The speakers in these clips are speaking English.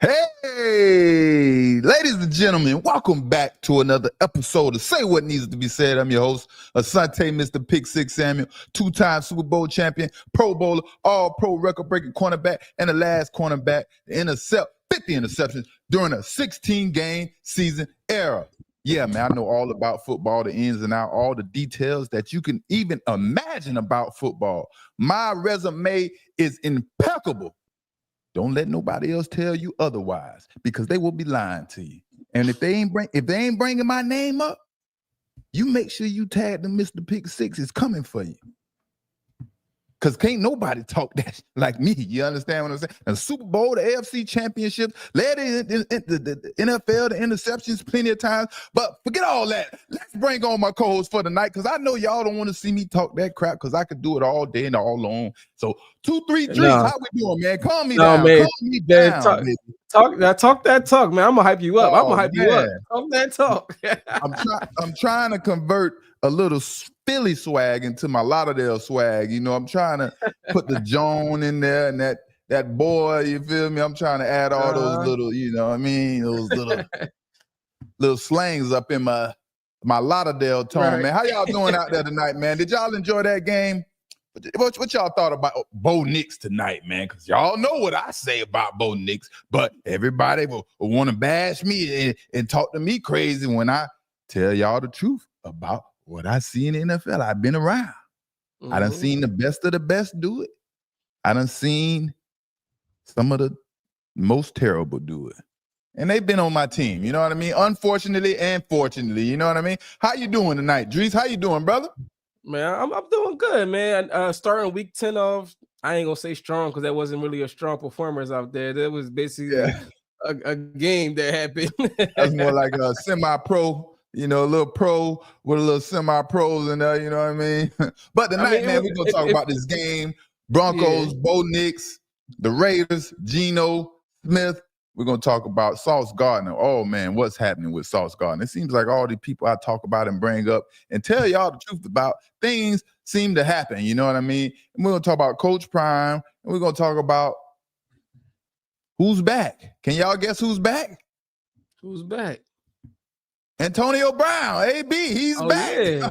Hey, ladies and gentlemen, welcome back to another episode of Say What Needs to Be Said. I'm your host, Asante, Mr. Pick Six Samuel, two-time Super Bowl champion, Pro Bowler, all-pro record-breaking cornerback, and the last cornerback to intercept 50 interceptions during a 16-game season era. Yeah, man, I know all about football, the ins and outs, all the details that you can even imagine about football. My resume is impeccable. Don't let nobody else tell you otherwise, because they will be lying to you. And if they ain't bringing my name up, you make sure you tag them. Mr. Pick Six is coming for you. Because can't nobody talk that like me. You understand what I'm saying? The Super Bowl, the AFC Championship, led the NFL, the interceptions plenty of times. But forget all that. Let's bring on my co-host for the night, because I know y'all don't want to see me talk that crap, because I could do it all day and all long. So 2, 3 drinks. How we doing, man? Calm me down. Man. Calm me down. Talk that talk, man. I'm gonna hype you up. I'm gonna hype you up. Talk that talk. I'm trying to convert a little Philly swag into my Lauderdale swag. You know, I'm trying to put the Joan in there and that boy, you feel me? I'm trying to add all those little, you know what I mean? Those little slangs up in my Lauderdale tone, right. Man. How y'all doing out there tonight, man? Did y'all enjoy that game? What y'all thought about Bo Nix tonight, man? Because y'all know what I say about Bo Nix, but everybody will want to bash me and talk to me crazy when I tell y'all the truth about what I see in the NFL. I've been around. Mm-hmm. I done seen the best of the best do it. I done seen some of the most terrible do it. And they've been on my team, you know what I mean? Unfortunately and fortunately, you know what I mean? How you doing tonight, Drees? How you doing, brother? Man, I'm doing good, man. Starting week 10 off, I ain't gonna say strong, because that wasn't really a strong performance out there. That was basically a game that happened. That's more like a semi-pro. You know, a little pro with a little semi-pros in there, you know what I mean? But tonight, man, we're going to talk about this game. Broncos, Bo Nix, the Raiders, Geno Smith. We're going to talk about Sauce Gardner. Oh, man, what's happening with Sauce Gardner? It seems like all the people I talk about and bring up and tell y'all the truth about things seem to happen, you know what I mean? And we're going to talk about Coach Prime, and we're going to talk about who's back. Can y'all guess who's back? Who's back? Antonio Brown, AB, he's back. Yeah.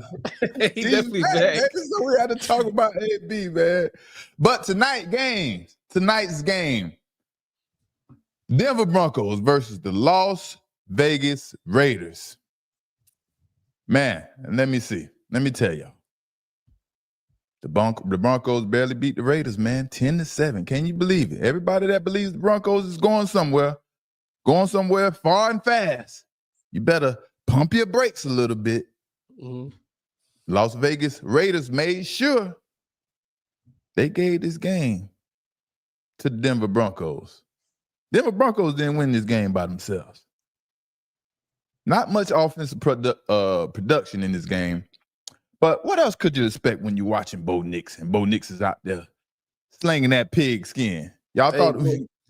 He's definitely back. So we had to talk about AB, man. But tonight's game, Denver Broncos versus the Las Vegas Raiders. Man, let me tell y'all. The Broncos barely beat the Raiders, man, 10-7. Can you believe it? Everybody that believes the Broncos is going somewhere far and fast, you better pump your brakes a little bit. Mm-hmm. Las Vegas Raiders made sure they gave this game to the Denver Broncos. Denver Broncos didn't win this game by themselves. Not much offensive production in this game. But what else could you expect when you're watching Bo Nix, and Bo Nix is out there slinging that pig skin? Y'all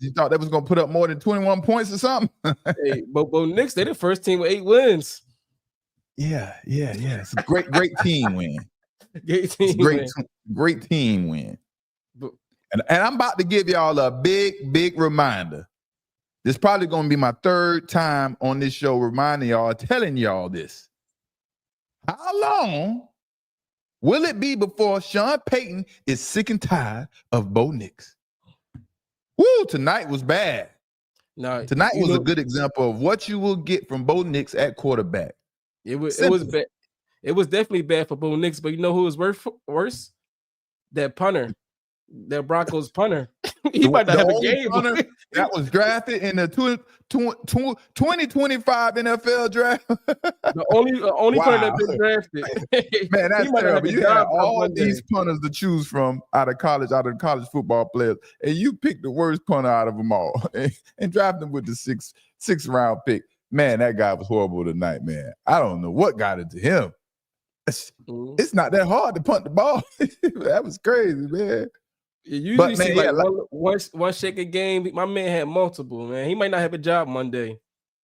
you thought that was going to put up more than 21 points or something? Bo Nix, they the first team with 8 wins. Yeah. It's a great team win. Great team win. And I'm about to give y'all a big reminder. This is probably going to be my 3rd time on this show reminding y'all, telling y'all this. How long will it be before Sean Payton is sick and tired of Bo Nix? Woo, tonight was bad. No, tonight was a good example of what you will get from Bo Nix at quarterback. It was bad. It was definitely bad for Bo Nix, but you know who was worse? That punter. That Broncos punter. He might not have a game. That was drafted in the 2025 NFL draft. The only punter that's been drafted. Man, that's terrible. You have all these punters to choose from out of college football players, and you pick the worst punter out of them all and draft them with the sixth round pick. Man, that guy was horrible tonight, man. I don't know what got into him. It's not that hard to punt the ball. That was crazy, man. It usually seems like one shake a game. My man had multiple, man. He might not have a job Monday.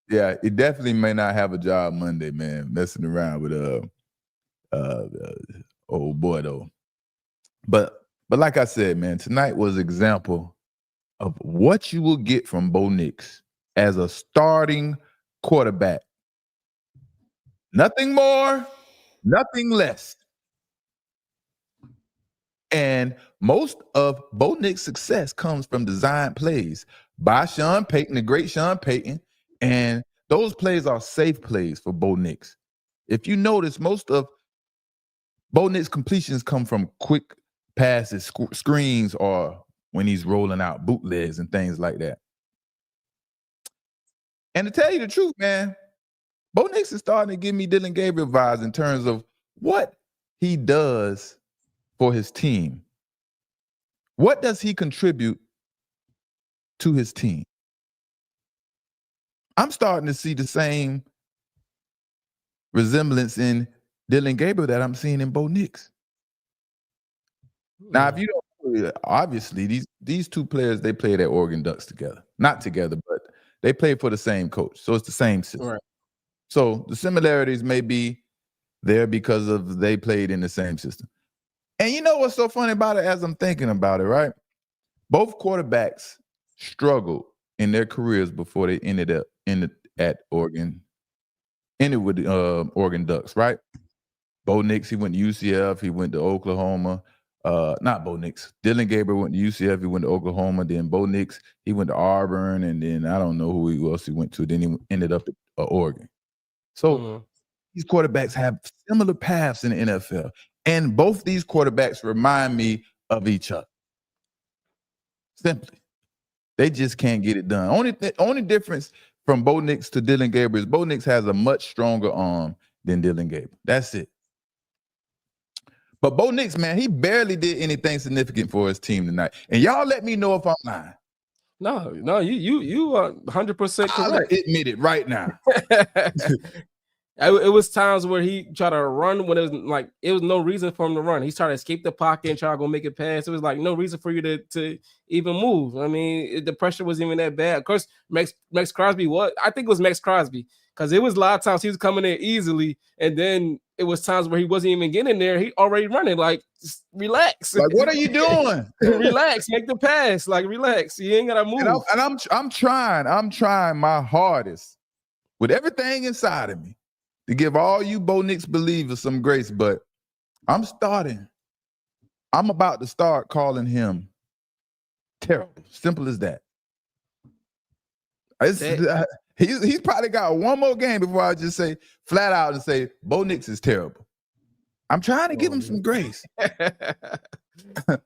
Yeah, he definitely may not have a job Monday, man. Messing around with old boy though. But like I said, man, tonight was an example of what you will get from Bo Nix as a starting quarterback. Nothing more, nothing less. And most of Bo Nix's success comes from design plays by Sean Payton, the great Sean Payton. And those plays are safe plays for Bo Nix. If you notice, most of Bo Nix's completions come from quick passes, screens, or when he's rolling out bootlegs and things like that. And to tell you the truth, man, Bo Nix is starting to give me Dillon Gabriel vibes in terms of what he does for his team. What does he contribute to his team? I'm starting to see the same resemblance in Dillon Gabriel that I'm seeing in Bo Nix. Now, if you don't, obviously these two players, they played at Oregon Ducks together. Not together, but they played for the same coach. So it's the same system. Right. So the similarities may be there because of they played in the same system. And you know what's so funny about it as I'm thinking about it, right? Both quarterbacks struggled in their careers before they ended at Oregon. Ended with Oregon Ducks, right? Bo Nix, he went to UCF, he went to Oklahoma. Not Bo Nix. Dillon Gabriel went to UCF, he went to Oklahoma. Then Bo Nix, he went to Auburn, and then I don't know who else he went to. Then he ended up at Oregon. So these quarterbacks have similar paths in the NFL. And both these quarterbacks remind me of each other. Simply. They just can't get it done. Only difference from Bo Nix to Dillon Gabriel is Bo Nix has a much stronger arm than Dillon Gabriel. That's it. But Bo Nix, man, he barely did anything significant for his team tonight. And y'all let me know if I'm lying. No, you are 100% correct. I'll admit it right now. It was times where he tried to run when it was no reason for him to run. He started to escape the pocket and try to go make it pass. It was like no reason for you to even move. I mean, the pressure wasn't even that bad. Of course, Max Crosby I think it was Max Crosby, because it was a lot of times he was coming in easily, and then it was times where he wasn't even getting there. He already running. Like, just relax. Like, what are you doing? Relax, make the pass. Like, relax. You ain't gotta move. And I'm trying my hardest with everything inside of me to give all you Bo Nix believers some grace, but I'm about to start calling him terrible. Simple as that. He's probably got one more game before I just say flat out and say Bo Nix is terrible. I'm trying to give him some grace.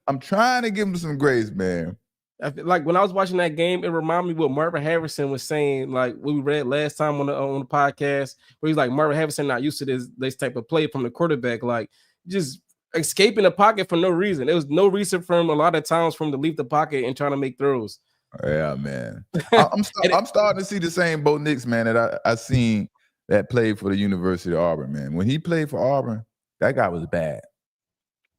I'm trying to give him some grace, man. Like when I was watching that game, it reminded me what Marvin Harrison was saying, like what we read last time on the podcast, where he's like, Marvin Harrison not used to this type of play from the quarterback, like just escaping the pocket for no reason. There was no reason for him a lot of times for him to leave the pocket and trying to make throws. Yeah, man. I'm starting to see the same Bo Nix, man, that I seen that played for the University of Auburn, man. When he played for Auburn, that guy was bad.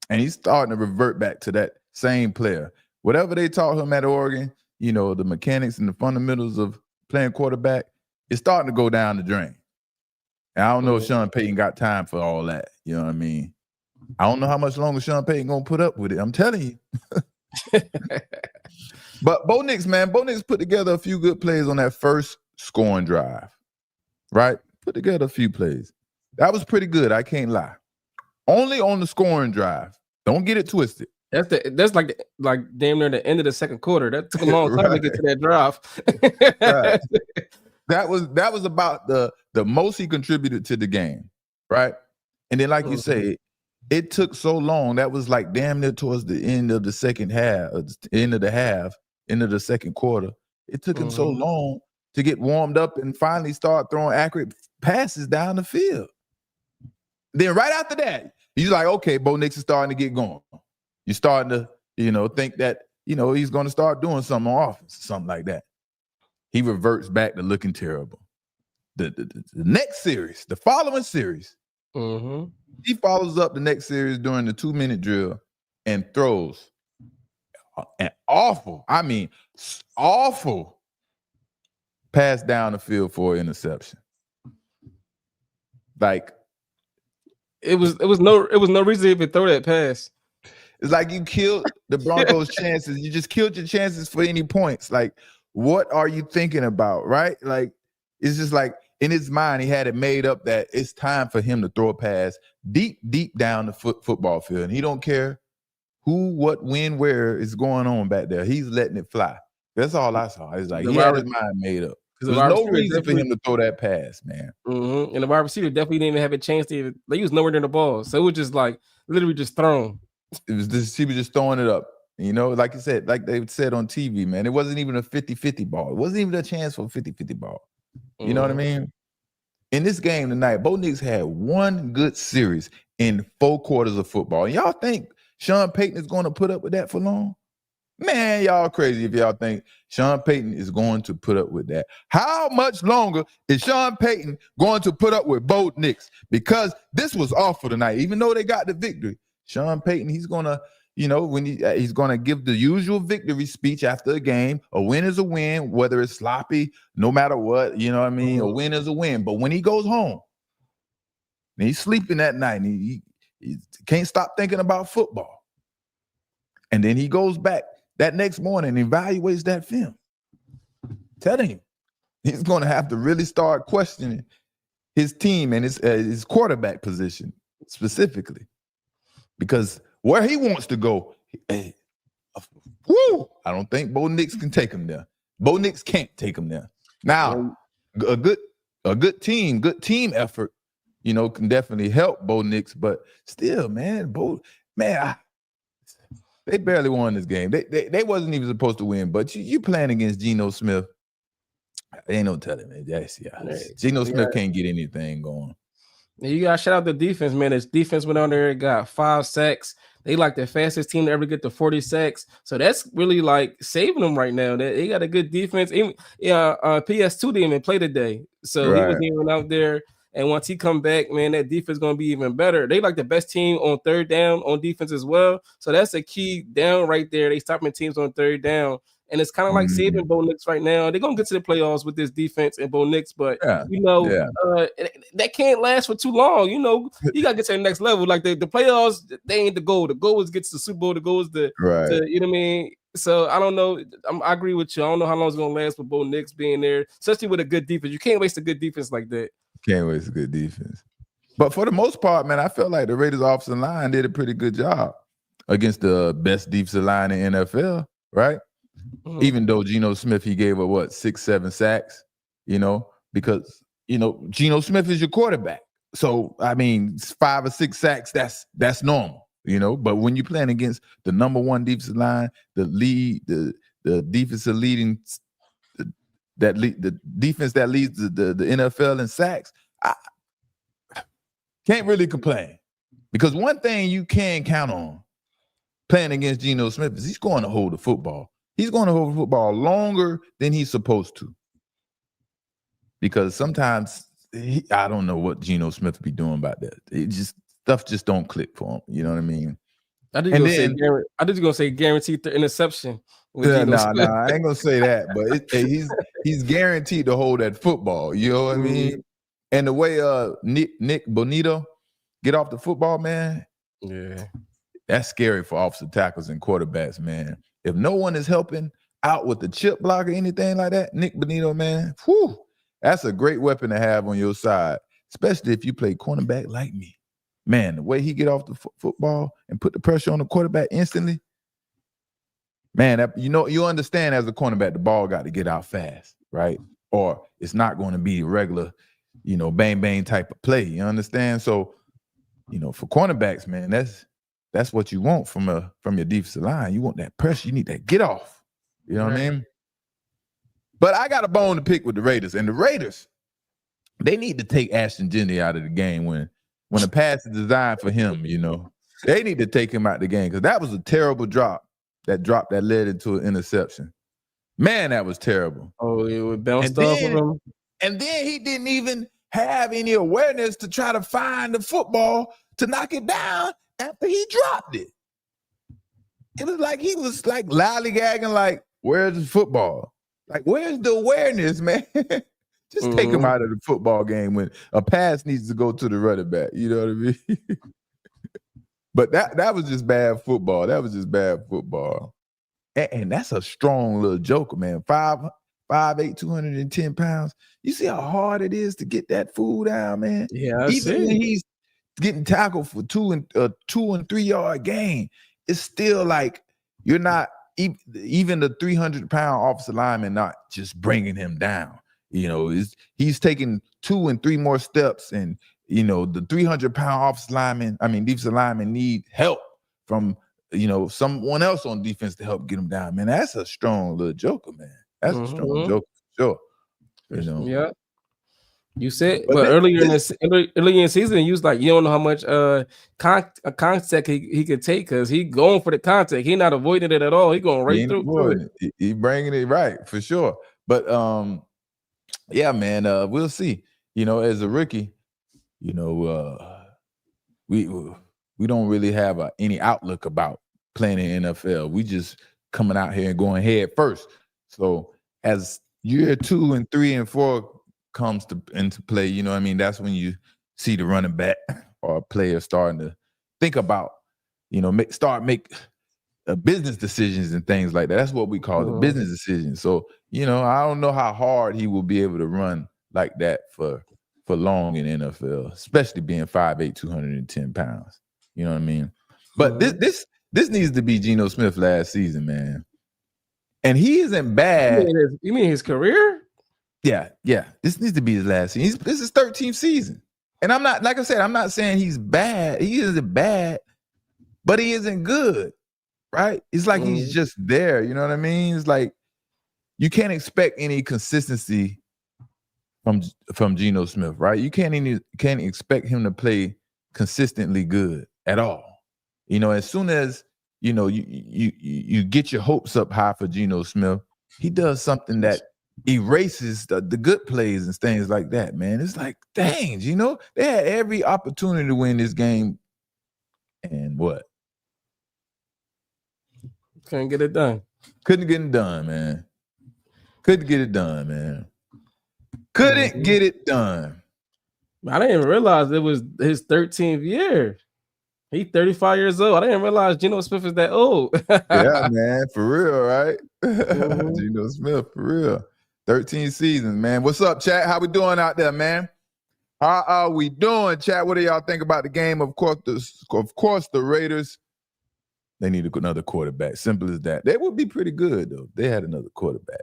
And he's starting to revert back to that same player. Whatever they taught him at Oregon, you know, the mechanics and the fundamentals of playing quarterback, it's starting to go down the drain. And I don't know if Sean Payton got time for all that. You know what I mean? I don't know how much longer Sean Payton gonna put up with it. I'm telling you. But Bo Nix, man, Bo Nix put together a few good plays on that first scoring drive, right? Put together a few plays. That was pretty good, I can't lie. Only on the scoring drive. Don't get it twisted. That's like damn near the end of the second quarter. That took a long time to get to that drive. Right. That was about the most he contributed to the game, right? And then, like you say, it took so long. That was like damn near towards the end of the second half, end of the second quarter. It took him so long to get warmed up and finally start throwing accurate passes down the field. Then right after that, he's like, okay, Bo Nix is starting to get going. You're starting to, think that, he's going to start doing something on offense, something like that. He reverts back to looking terrible. The next series, the following series, he follows up the next series during the 2-minute drill and throws an awful pass down the field for an interception. Like, it was no reason to even throw that pass. It's like you killed the Broncos' chances. You just killed your chances for any points. Like, what are you thinking about, right? Like, it's just like in his mind, he had it made up that it's time for him to throw a pass deep down the football field. And he don't care who, what, when, where is going on back there. He's letting it fly. That's all I saw. It's like he had his mind made up. There's no reason for him to throw that pass, man. Mm-hmm. And the wide receiver definitely didn't even have a chance to even, he was nowhere near the ball. So it was just like literally just thrown. He was just throwing it up. You know, like you said, like they said on TV, man, it wasn't even a 50-50 ball. It wasn't even a chance for a 50-50 ball. You know what I mean? In this game tonight, Bo Nix had one good series in 4 quarters of football. And y'all think Sean Payton is going to put up with that for long? Man, y'all crazy if y'all think Sean Payton is going to put up with that. How much longer is Sean Payton going to put up with Bo Nix? Because this was awful tonight. Even though they got the victory, Sean Payton, he's going to, you know, when he's going to give the usual victory speech after a game. A win is a win, whether it's sloppy, no matter what, you know what I mean? A win is a win. But when he goes home, and he's sleeping that night, and he can't stop thinking about football. And then he goes back that next morning and evaluates that film. Telling you, he's going to have to really start questioning his team and his quarterback position specifically. Because where he wants to go, I don't think Bo Nix can take him there. Bo Nix can't take him there. Now, a good team effort, you know, can definitely help Bo Nix, but still, man, they barely won this game. They wasn't even supposed to win, but you playing against Geno Smith. Ain't no telling, man. Geno Smith can't get anything going. You got to shout out the defense, man. His defense went on there, got 5 sacks. They like the fastest team to ever get to 40 sacks. So that's really like saving them right now. They got a good defense. Even PS2 didn't even play today. So he was even out there. And once he come back, man, that defense is going to be even better. They like the best team on third down on defense as well. So that's a key down right there. They stopping teams on third down. And it's kind of like saving Bo Nix right now. They're going to get to the playoffs with this defense and Bo Nix, but, that can't last for too long. You know, you got to get to the next level. Like the playoffs, they ain't the goal. The goal is get to the Super Bowl. The goal is to you know what I mean? So I don't know. I agree with you. I don't know how long it's going to last with Bo Nix being there, especially with a good defense. You can't waste a good defense like that. Can't waste a good defense. But for the most part, man, I felt like the Raiders offensive line did a pretty good job against the best defensive line in NFL, right? Mm-hmm. Even though Geno Smith, he gave 6-7 sacks, you know, because, you know, Geno Smith is your quarterback. So, I mean, 5 or 6 sacks, that's normal, you know. But when you're playing against the number 1 defensive line, the defensive leading the defense that leads the NFL in sacks, I can't really complain. Because one thing you can count on playing against Geno Smith is he's going to hold the football. He's going to hold the football longer than he's supposed to. Because sometimes, I don't know what Geno Smith be doing about that. Stuff just don't click for him. You know what I mean? I did gonna say guaranteed the interception. I ain't gonna say that, but he's guaranteed to hold that football. You know what I mean? And the way Nick Bonito get off the football, man, that's scary for offensive tackles and quarterbacks, man. If no one is helping out with the chip block or anything like that, Nick Bonito, man, that's a great weapon to have on your side, especially if you play cornerback like me. Man, the way he get off the football and put the pressure on the quarterback instantly, man, you understand as a cornerback, the ball got to get out fast, right? Or it's not going to be regular, you know, bang, bang type of play. You understand? So, you know, for cornerbacks, man, that's what you want from your defensive line. You want that pressure. You need that get off. You know what I mean? But I got a bone to pick with the Raiders. And the Raiders, they need to take Ashton Jennings out of the game when the pass is designed for him, you know. They need to take him out of the game because that was a terrible drop. That drop that led into an interception. Man, that was terrible. Oh, it bounced off of him. And then he didn't even have any awareness to try to find the football to knock it down after he dropped it. It was like he was like lollygagging, like, where's the football? Like, where's the awareness, man? Just take him out of the football game when a pass needs to go to the running back. You know what I mean? But that was just bad football. That was just bad football. And that's a strong little joker, man. 5'8", 210 pounds. You see how hard it is to get that fool down, man? Yeah, I Even see. when he's getting tackled for 2 and 3 yard gain, it's still like you're not even the 300-pound offensive lineman not just bringing him down. He's taking 2 and 3 more steps, and the 300-pound defensive lineman need help from someone else on defense to help get him down. Man, that's a strong little joker, man. That's a strong joker for sure. Yeah. You said, But but earlier in the season, you was like, you don't know how much contact he could take because he going for the contact. He not avoiding it at all. He going right through it. He bringing it right for sure. But yeah, man, we'll see. As a rookie, we don't really have any outlook about playing in NFL. We just coming out here and going head first. So as year 2 and 3 and 4 comes into play, that's when you see the running back or a player starting to think about, make business decisions and things like that. That's what we call it, business decisions. So, I don't know how hard he will be able to run like that for long in NFL, especially being 5'8", 210 pounds. You know what I mean? But this needs to be Geno Smith last season, man. And he isn't bad. You mean his career? Yeah. This needs to be his last season. This is 13th season. And I'm not, like I said, I'm not saying he's bad. He isn't bad, but he isn't good, right? It's like he's just there. You know what I mean? It's like you can't expect any consistency from Geno Smith, right? You can't expect him to play consistently good at all. As soon as you get your hopes up high for Geno Smith, he does something that erases the good plays and things like that, man. It's like, dang, they had every opportunity to win this game, and what? Couldn't get it done. Couldn't get it done, man. Couldn't get it done, man. Couldn't get it done. I didn't even realize it was his 13th year. He's 35 years old. I didn't realize Geno Smith is that old. Yeah, man, for real, right? Geno Smith, for real. 13 seasons, man. What's up, chat? How we doing out there, man? How are we doing, chat? What do y'all think about the game? Of course, the Raiders, they need another quarterback. Simple as that. They would be pretty good, though. They had another quarterback.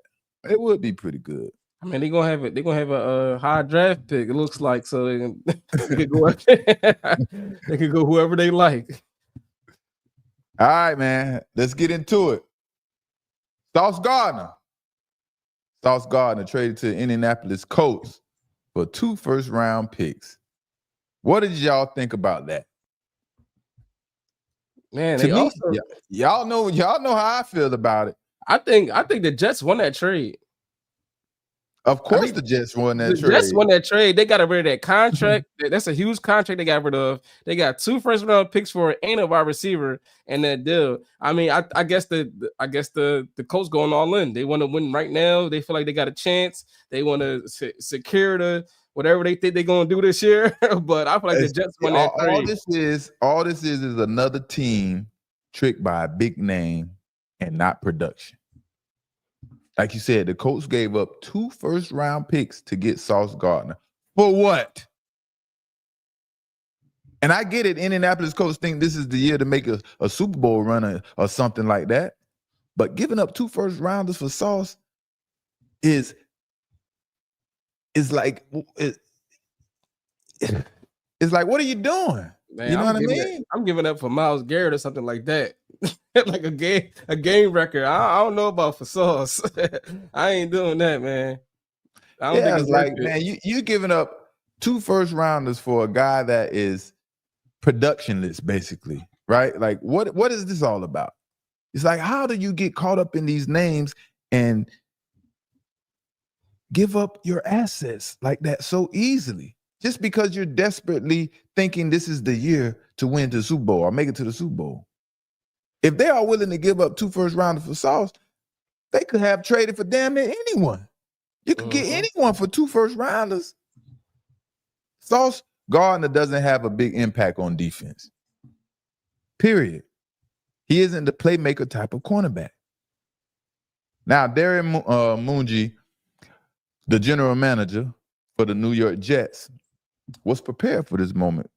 It would be pretty good. I mean, they're gonna have a high draft pick. It looks like, so they could go. They could go whoever they like. All right, man. Let's get into it. Sauce Gardner traded to the Indianapolis Colts for 2 first-round picks. What did y'all think about that? Man, y'all know how I feel about it. I think the Jets won that trade. Of course, the Jets won that trade. The Jets won that trade. They got rid of that contract. That's a huge contract they got rid of. They got 2 first-round picks for it and a wide receiver and that deal. I mean, I guess the Colts going all in. They want to win right now. They feel like they got a chance. They want to secure the whatever they think they're going to do this year. But I feel like the Jets won that trade. All this is another team tricked by a big name and not production. Like you said, the Colts gave up 2 first-round picks to get Sauce Gardner. For what? And I get it. Indianapolis Colts think this is the year to make a Super Bowl run or something like that. But giving up 2 first-rounders for Sauce is like it's like, what are you doing? Man, you know what I mean? I'm giving up for Myles Garrett or something like that. Like a game record. I don't know about for Sauce. I ain't doing that, man. I don't think it's like, man, you giving up 2 first-rounders for a guy that is productionless, basically, right? Like, what is this all about? It's like, how do you get caught up in these names and give up your assets like that so easily? Just because you're desperately thinking this is the year to win the Super Bowl or make it to the Super Bowl. If they are willing to give up 2 first-rounders for Sauce, they could have traded for damn near anyone. You could get anyone for 2 first-rounders. Sauce Gardner doesn't have a big impact on defense. Period. He isn't the playmaker type of cornerback. Now, Darren Moonji The general manager for the New York Jets was prepared for this moment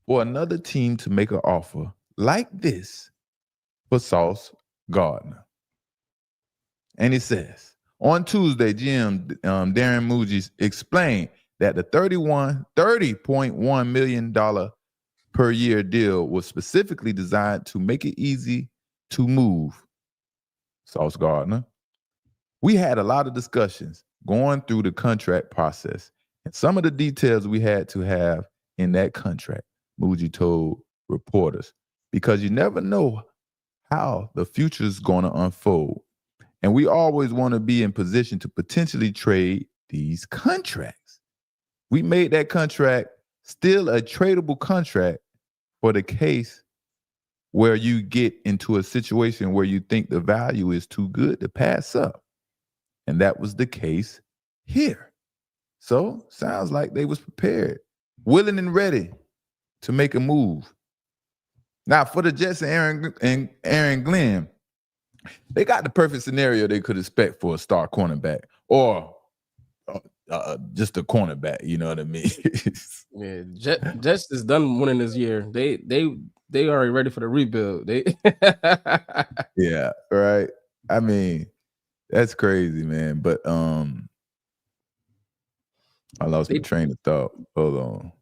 for another team to make an offer like this for Sauce Gardner. And he says, on Tuesday, GM Darren Mujiz explained that the $30.1 million per year deal was specifically designed to make it easy to move Sauce Gardner. We had a lot of discussions going through the contract process, and some of the details we had to have in that contract, Muji told reporters, because you never know how the future is going to unfold. And we always want to be in position to potentially trade these contracts. We made that contract still a tradable contract for the case where you get into a situation where you think the value is too good to pass up. And that was the case here. So sounds like they was prepared, willing and ready to make a move. Now for the Jets and Aaron Glenn, they got the perfect scenario they could expect for a star cornerback or just a cornerback. You know what I mean? Yeah, Jets is done winning this year. They already ready for the rebuild. Yeah, right. I mean, that's crazy, man. But I lost my train of thought. Hold on.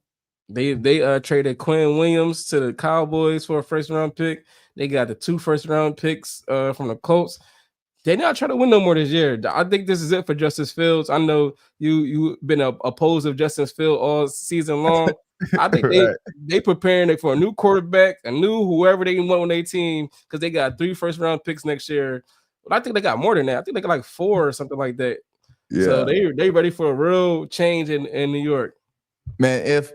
They traded Quinn Williams to the Cowboys for a first round pick. They got the 2 first round picks from the Colts. They're not trying to win no more this year. I think this is it for Justice Fields. I know you've been opposed of Justice Fields all season long. I think Right. they preparing for a new quarterback, a new whoever they want on their team, because they got 3 first round picks next year. But I think they got more than that. I think they got like 4 or something like that. Yeah. So they ready for a real change in New York. Man, if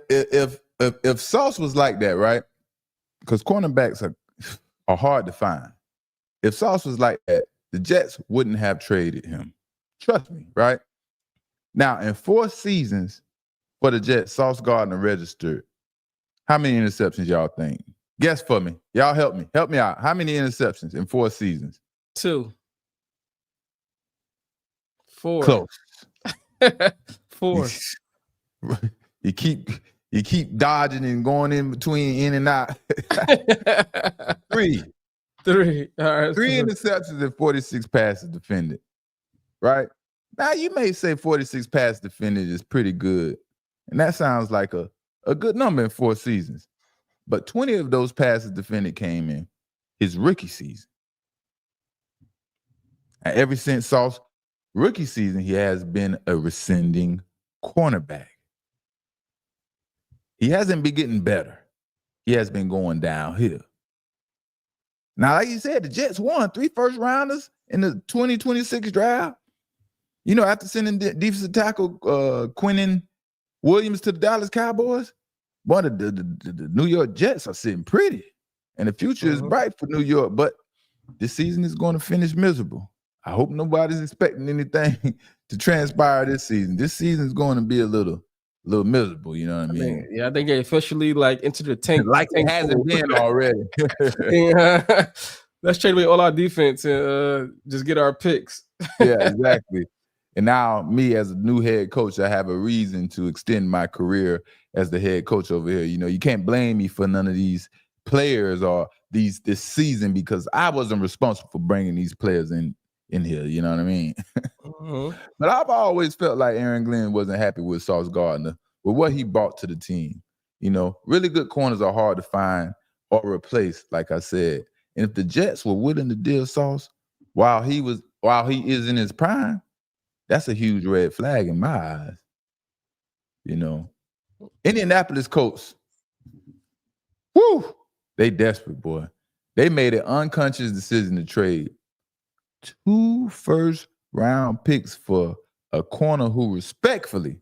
Sauce was like that, right? Because cornerbacks are hard to find. If Sauce was like that, the Jets wouldn't have traded him. Trust me, right? Now, in 4 seasons for the Jets, Sauce Gardner registered. How many interceptions y'all think? Guess for me. Y'all help me. Help me out. How many interceptions in 4 seasons? 2. 4. Close. 4. You keep dodging and going in and out. 3. 3. All right. 3 interceptions and 46 passes defended. Right? Now you may say 46 passes defended is pretty good. And that sounds like a good number in 4 seasons. But 20 of those passes defended came in his rookie season. And ever since Sauce's rookie season, he has been a rescinding cornerback. He hasn't been getting better. He has been going downhill. Now, like you said, the Jets won 3 first rounders in the 2026 draft. You know, after sending defensive tackle Quinnen Williams to the Dallas Cowboys, boy, the New York Jets are sitting pretty. And the future is bright for New York, but this season is going to finish miserable. I hope nobody's expecting anything to transpire this season. This season is going to be a little miserable, you know what I mean? I think they officially like into the tank. Like it hasn't been already. Yeah. Let's trade away all our defense and just get our picks. Yeah, exactly. And now me as a new head coach, I have a reason to extend my career as the head coach over here. You know, you can't blame me for none of these players or this season because I wasn't responsible for bringing these players in here. You know what I mean? But I've always felt like Aaron Glenn wasn't happy with Sauce Gardner, with what he brought to the team. You know, really good corners are hard to find or replace, like I said. And if the Jets were willing to deal Sauce while he is in his prime, that's a huge red flag in my eyes. You know, Indianapolis Colts, whoo, they desperate, boy. They made an unconscious decision to trade 2 first-round picks for a corner who respectfully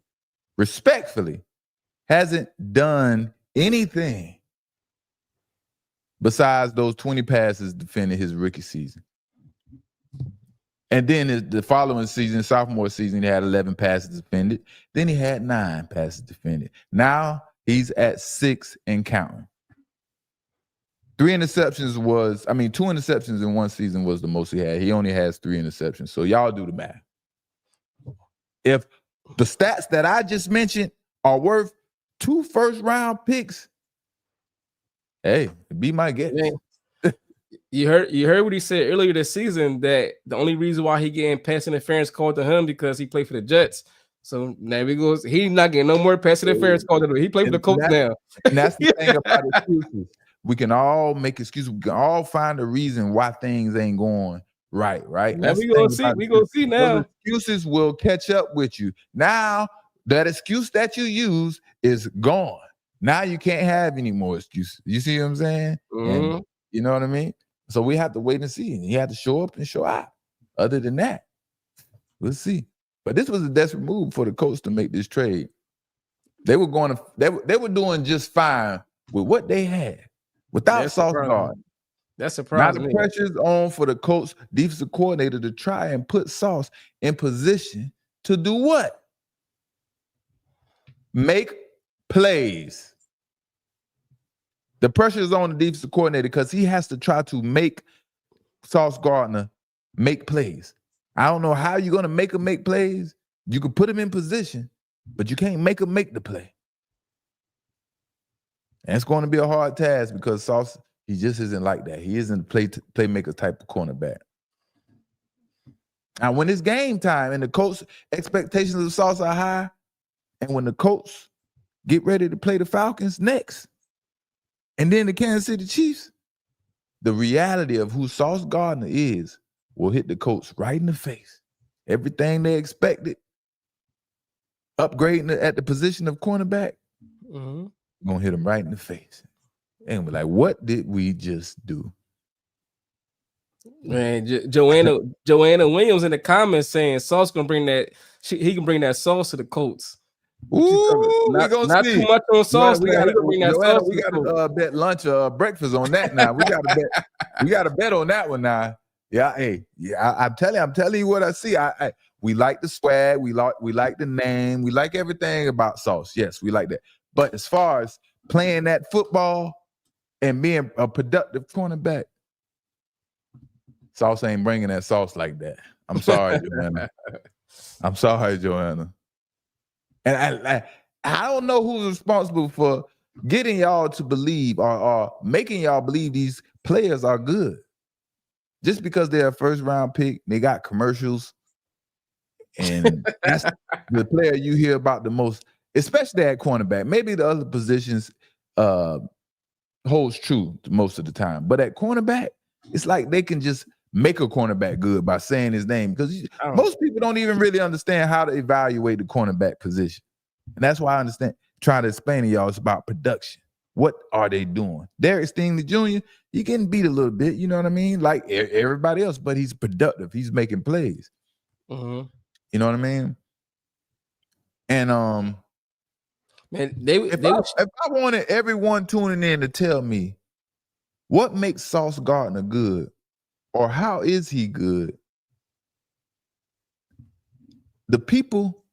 hasn't done anything besides those 20 passes defending his rookie season. And then the following season, sophomore season, he had 11 passes defended. Then he had 9 passes defended. Now he's at 6 and counting. 2 interceptions in 1 season was the most he had. He only has 3 interceptions. So y'all do the math. If The stats that I just mentioned are worth 2 first-round picks. Hey, be my guest. Man, you heard what he said earlier this season, that the only reason why he getting pass interference called to him because he played for the Jets. So now he goes, he's not getting no more pass interference called to him. He played for the Colts now. And that's the thing about excuses. We can all make excuses. We can all find a reason why things ain't going right. Now we gonna see now. Those excuses will catch up with you. Now that excuse that you use is gone. Now you can't have any more excuses. You see what I'm saying? Mm-hmm. And you know what I mean? So we have to wait and see. And he had to show up and show out. Other than that, we'll see. But this was a desperate move for the Colts to make this trade. They were going to. They were doing just fine with what they had without Sauce Gardner. That surprised me. Now me. the pressure's on for the Colts defensive coordinator to try and put Sauce in position to do what? Make plays. The pressure is on the defensive coordinator because he has to try to make Sauce Gardner make plays. I don't know how you're going to make him make plays. You can put him in position, but you can't make him make the play. And it's going to be a hard task because Sauce, he just isn't like that. He isn't a playmaker type of cornerback. Now, when it's game time and the Colts' expectations of Sauce are high, and when the Colts get ready to play the Falcons next, and then the Kansas City Chiefs, the reality of who Sauce Gardner is will hit the Colts right in the face. Everything they expected, upgrading at the position of cornerback, gonna hit them right in the face. And we're like, what did we just do? Man, Joanna Williams in the comments saying Sauce gonna bring that. He can bring that sauce to the Colts. Ooh, we gonna not see. too much on Sauce. We got to bet lunch or breakfast on that now. We got to bet. We got to bet on that one now. Yeah, hey, yeah. I'm telling you what I see. We like the swag. We like the name. We like everything about Sauce. Yes, we like that. But as far as playing that football and being a productive cornerback, Sauce ain't bringing that sauce like that. I'm sorry, Joanna. I'm sorry, Joanna. And I don't know who's responsible for getting y'all to believe or making y'all believe these players are good. Just because they're a first round pick, they got commercials, and that's the player you hear about the most, especially at cornerback. Maybe the other positions holds true most of the time, but at cornerback, it's like they can just make a cornerback good by saying his name, because most people don't even really understand how to evaluate the cornerback position. And that's why I understand, trying to explain to y'all, it's about production. What are they doing? Derek Stingley Jr., he getting beat a little bit, you know what I mean? Like everybody else, but he's productive. He's making plays. You know what I mean? And man, if I wanted everyone tuning in to tell me what makes Sauce Gardner good, or how is he good, the people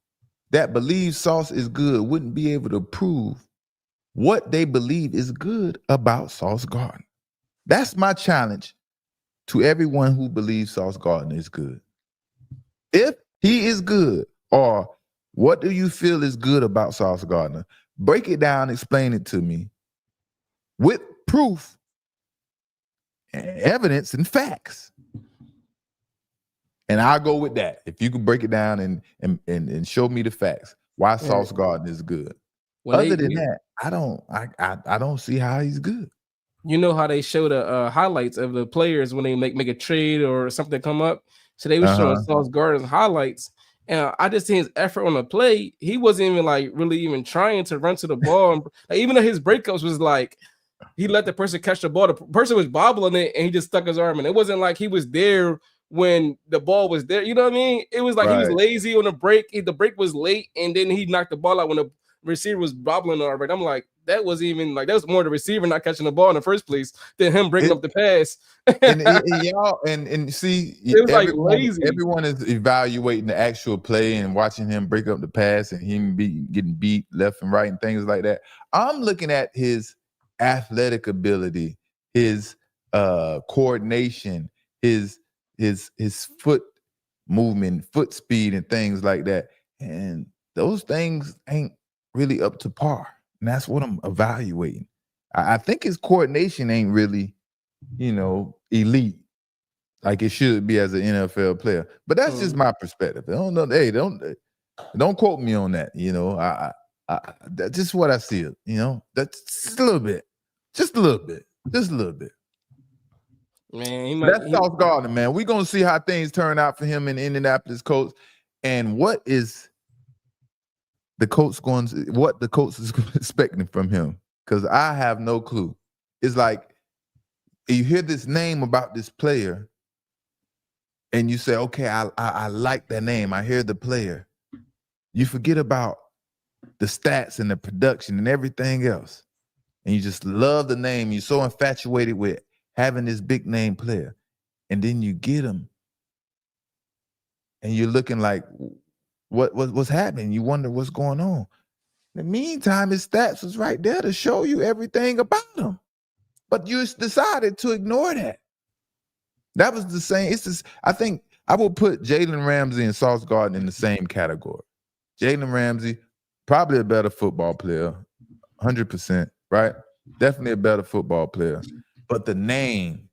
that believe Sauce is good wouldn't be able to prove what they believe is good about Sauce Gardner. That's my challenge to everyone who believes Sauce Gardner is good. If he is good, or what do you feel is good about Sauce Gardner? Break it down, explain it to me with proof, and evidence, and facts. And I'll go with that. If you can break it down and show me the facts, why Sauce Gardner is good. Other than that, I don't see how he's good. You know how they show the highlights of the players when they make a trade or something come up. So they were showing Sauce Gardner's highlights, and I just seen his effort on the play. He wasn't even like really even trying to run to the ball. Like, even though his breakups was like he let the person catch the ball, the person was bobbling it, and he just stuck his arm in. It wasn't like he was there when the ball was there. You know what I mean? It was like he was lazy on the break. The break was late, and then he knocked the ball out when the receiver was bobbling already. I'm like, that was more the receiver not catching the ball in the first place than him breaking up the pass. and see, it was like lazy. Everyone is evaluating the actual play and watching him break up the pass and him getting beat left and right and things like that. I'm looking at his athletic ability, his coordination, his foot movement, foot speed, and things like that. And those things ain't really up to par. And that's what I'm evaluating. I think his coordination ain't really, elite like it should be as an NFL player. But that's just my perspective. I don't know. Hey, don't quote me on that. That's just what I see. That's just a little bit, just a little bit, just a little bit. Man, that's Sauce Gardner, man. We're gonna see how things turn out for him in Indianapolis, Colts, and what the coach is expecting from him, because I have no clue. It's like you hear this name about this player, and you say, "Okay, I like that name. I hear the player." You forget about the stats and the production and everything else, and you just love the name. You're so infatuated with having this big name player, and then you get him, and you're looking like, what's happening? You wonder what's going on. In the meantime, his stats was right there to show you everything about him, but you decided to ignore that. That was the same. It's just, I think I will put Jalen Ramsey and Sauce Gardner in the same category. Jalen Ramsey, probably a better football player, 100%, right? Definitely a better football player, but the name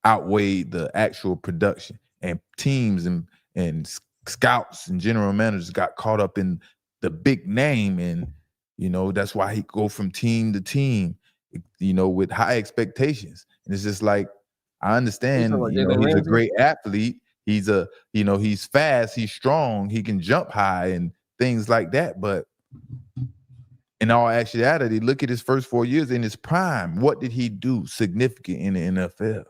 outweighed the actual production, and teams and scouts and general managers got caught up in the big name, and that's why he go from team to team, with high expectations. And it's just like, I understand, he's a great athlete. He's he's fast, he's strong, he can jump high and things like that. But in all actuality, look at his first 4 years in his prime. What did he do significant in the NFL?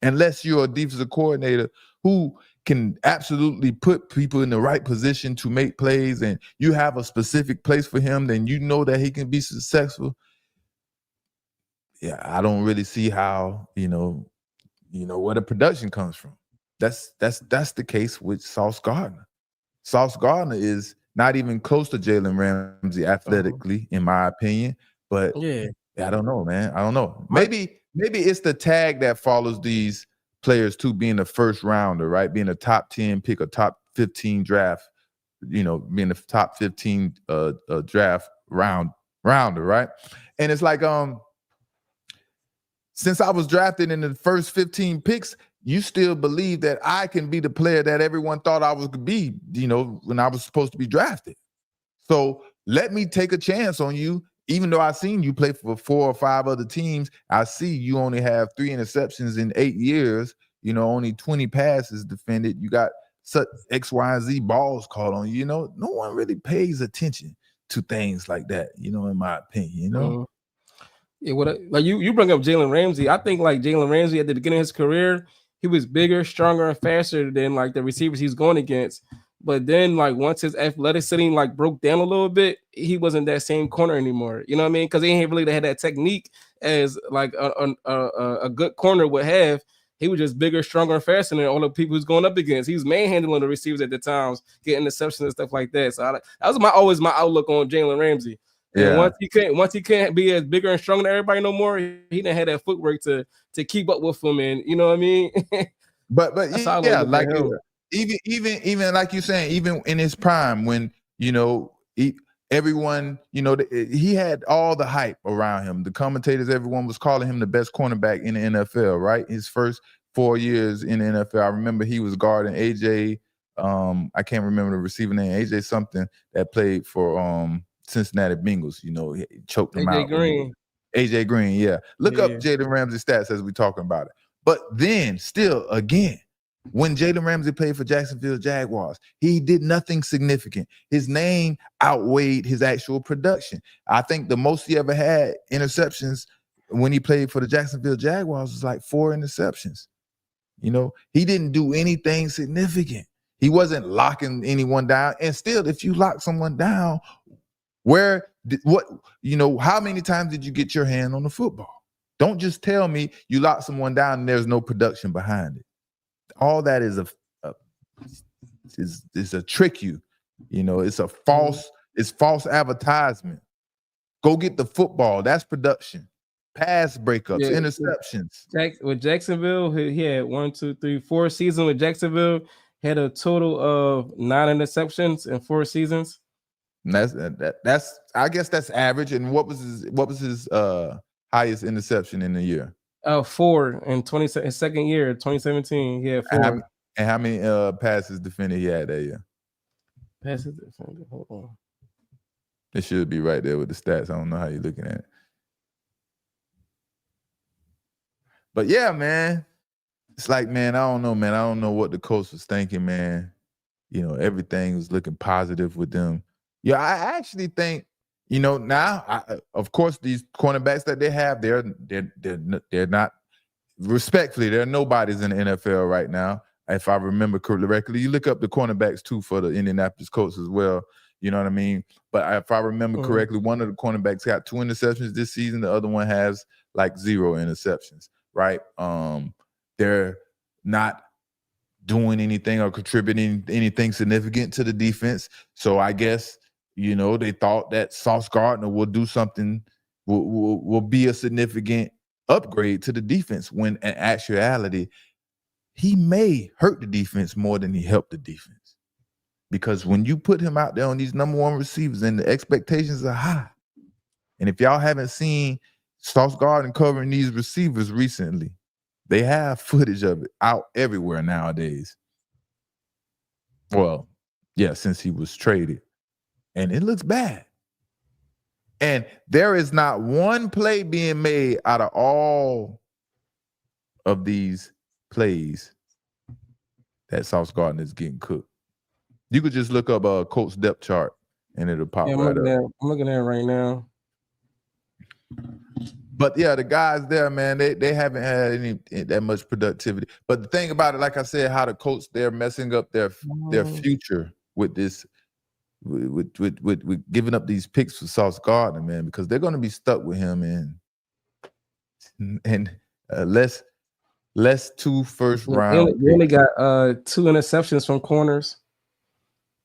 Unless you're a defensive coordinator who can absolutely put people in the right position to make plays, and you have a specific place for him, then you know that he can be successful. Yeah, I don't really see how, where the production comes from. That's the case with Sauce Gardner. Sauce Gardner is not even close to Jalen Ramsey athletically, in my opinion. But yeah, I don't know, man. I don't know. Maybe it's the tag that follows these players to being a first rounder, right? Being a top 10 pick, a top 15 draft, being a top 15 draft rounder, right? And it's like, since I was drafted in the first 15 picks, you still believe that I can be the player that everyone thought I was going to be, when I was supposed to be drafted. So let me take a chance on you. Even though I've seen you play for 4 or 5 other teams, I see you only have 3 interceptions in 8 years, only 20 passes defended. You got such X, Y, and Z balls called on you. No one really pays attention to things like that, in my opinion, Yeah, like you bring up Jalen Ramsey. I think like Jalen Ramsey at the beginning of his career, he was bigger, stronger, and faster than like the receivers he's going against. But then like once his athleticism like broke down a little bit, he wasn't that same corner anymore. You know what I mean? Because he ain't really had that technique as like a good corner would have. He was just bigger, stronger, and faster than all the people who's going up against. He was manhandling the receivers at the times, getting interceptions and stuff like that. So that was always my outlook on Jalen Ramsey. And once he can't be as bigger and stronger than everybody no more, he didn't have that footwork to keep up with him. And you know what I mean? but yeah, like even like you're saying, even in his prime, when everyone, he had all the hype around him. The commentators, everyone was calling him the best cornerback in the NFL. Right, his first 4 years in the NFL. I remember he was guarding AJ. I can't remember the receiver name, AJ something, that played for Cincinnati Bengals. He choked him out. AJ Green, yeah. Look up Jalen Ramsey's stats as we're talking about it. But then, still, again, when Jalen Ramsey played for Jacksonville Jaguars, he did nothing significant. His name outweighed his actual production. I think the most he ever had interceptions when he played for the Jacksonville Jaguars was like 4 interceptions. He didn't do anything significant. He wasn't locking anyone down. And still, if you lock someone down, how many times did you get your hand on the football? Don't just tell me you lock someone down and there's no production behind it. All that is a trick you. It's a false advertisement. Go get the football. That's production. Pass breakups, interceptions. With Jacksonville, he had 1, 2, 3, 4 seasons with Jacksonville. had a total of 9 interceptions in 4 seasons. And that's I guess that's average. And what was his highest interception in the year? 4 in his second year, 2017. He had 4. And how many passes defended he had that year? Passes defended. Hold on. It should be right there with the stats. I don't know how you're looking at it. But yeah, man. It's like, man, I don't know, man. I don't know what the coach was thinking, man. You know, everything was looking positive with them. Yeah, I actually think, you know, now, of course, these cornerbacks that they have, they're not, respectfully, they're nobodies in the NFL right now. If I remember correctly, you look up the cornerbacks too for the Indianapolis Colts as well. You know what I mean? But if I remember correctly, one of the cornerbacks got 2 interceptions this season. The other one has like 0 interceptions, right? They're not doing anything or contributing anything significant to the defense. So I guess, you know, they thought that Sauce Gardner will do something, will be a significant upgrade to the defense, when in actuality, he may hurt the defense more than he helped the defense. Because when you put him out there on these number 1 receivers and the expectations are high, and if y'all haven't seen Sauce Gardner covering these receivers recently, they have footage of it out everywhere nowadays. Well, yeah, since he was traded. And it looks bad. And there is not one play being made out of all of these plays that Sauce Gardner is getting cooked. You could just look up a Colts depth chart and it'll pop right up. I'm looking at it right now. But yeah, the guys there, man, they haven't had that much productivity. But the thing about it, like I said, how the Colts, they're messing up their future with this, with giving up these picks for Sauce Gardner, man, because they're going to be stuck with him and less 2 first round. They only got 2 interceptions from corners.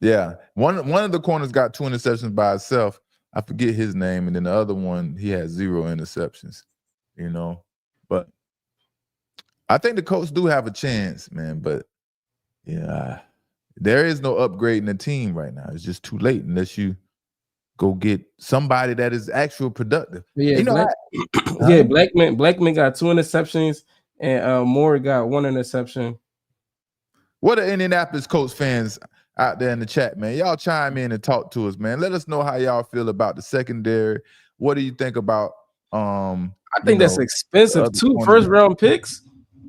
Yeah, one of the corners got 2 interceptions by itself. I forget his name, and then the other one, he had 0 interceptions, you know. But I think the Colts do have a chance, man. But yeah, there is no upgrade in the team right now. It's just too late unless you go get somebody that is actual productive. Yeah, you know, Blackman got 2 interceptions, and Moore got 1 interception. What are Indianapolis Colts fans out there in the chat, man? Y'all chime in and talk to us, man. Let us know how y'all feel about the secondary. What do you think about I think that's expensive. 2 first-round picks.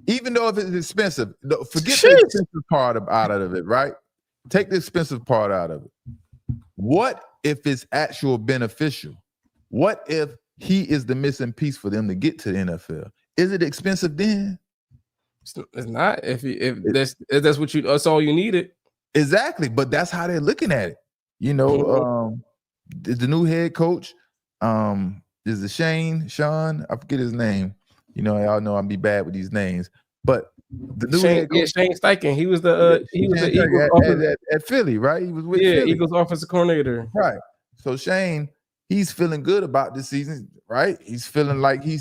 Even though if it's expensive, forget the expensive part out of it, right? Take the expensive part out of it. What if it's actual beneficial? What if he is the missing piece for them to get to the NFL? Is it expensive then? It's not. If that's what that's all you needed. Exactly, but that's how they're looking at it. You know, the new head coach, is it Sean? I forget his name. You know, y'all know I'll be bad with these names, but the new head coach, Shane Steichen. He was the Eagles at Philly, right? He was with Philly. Eagles offensive coordinator, right? So Shane, he's feeling good about this season, right? He's feeling like he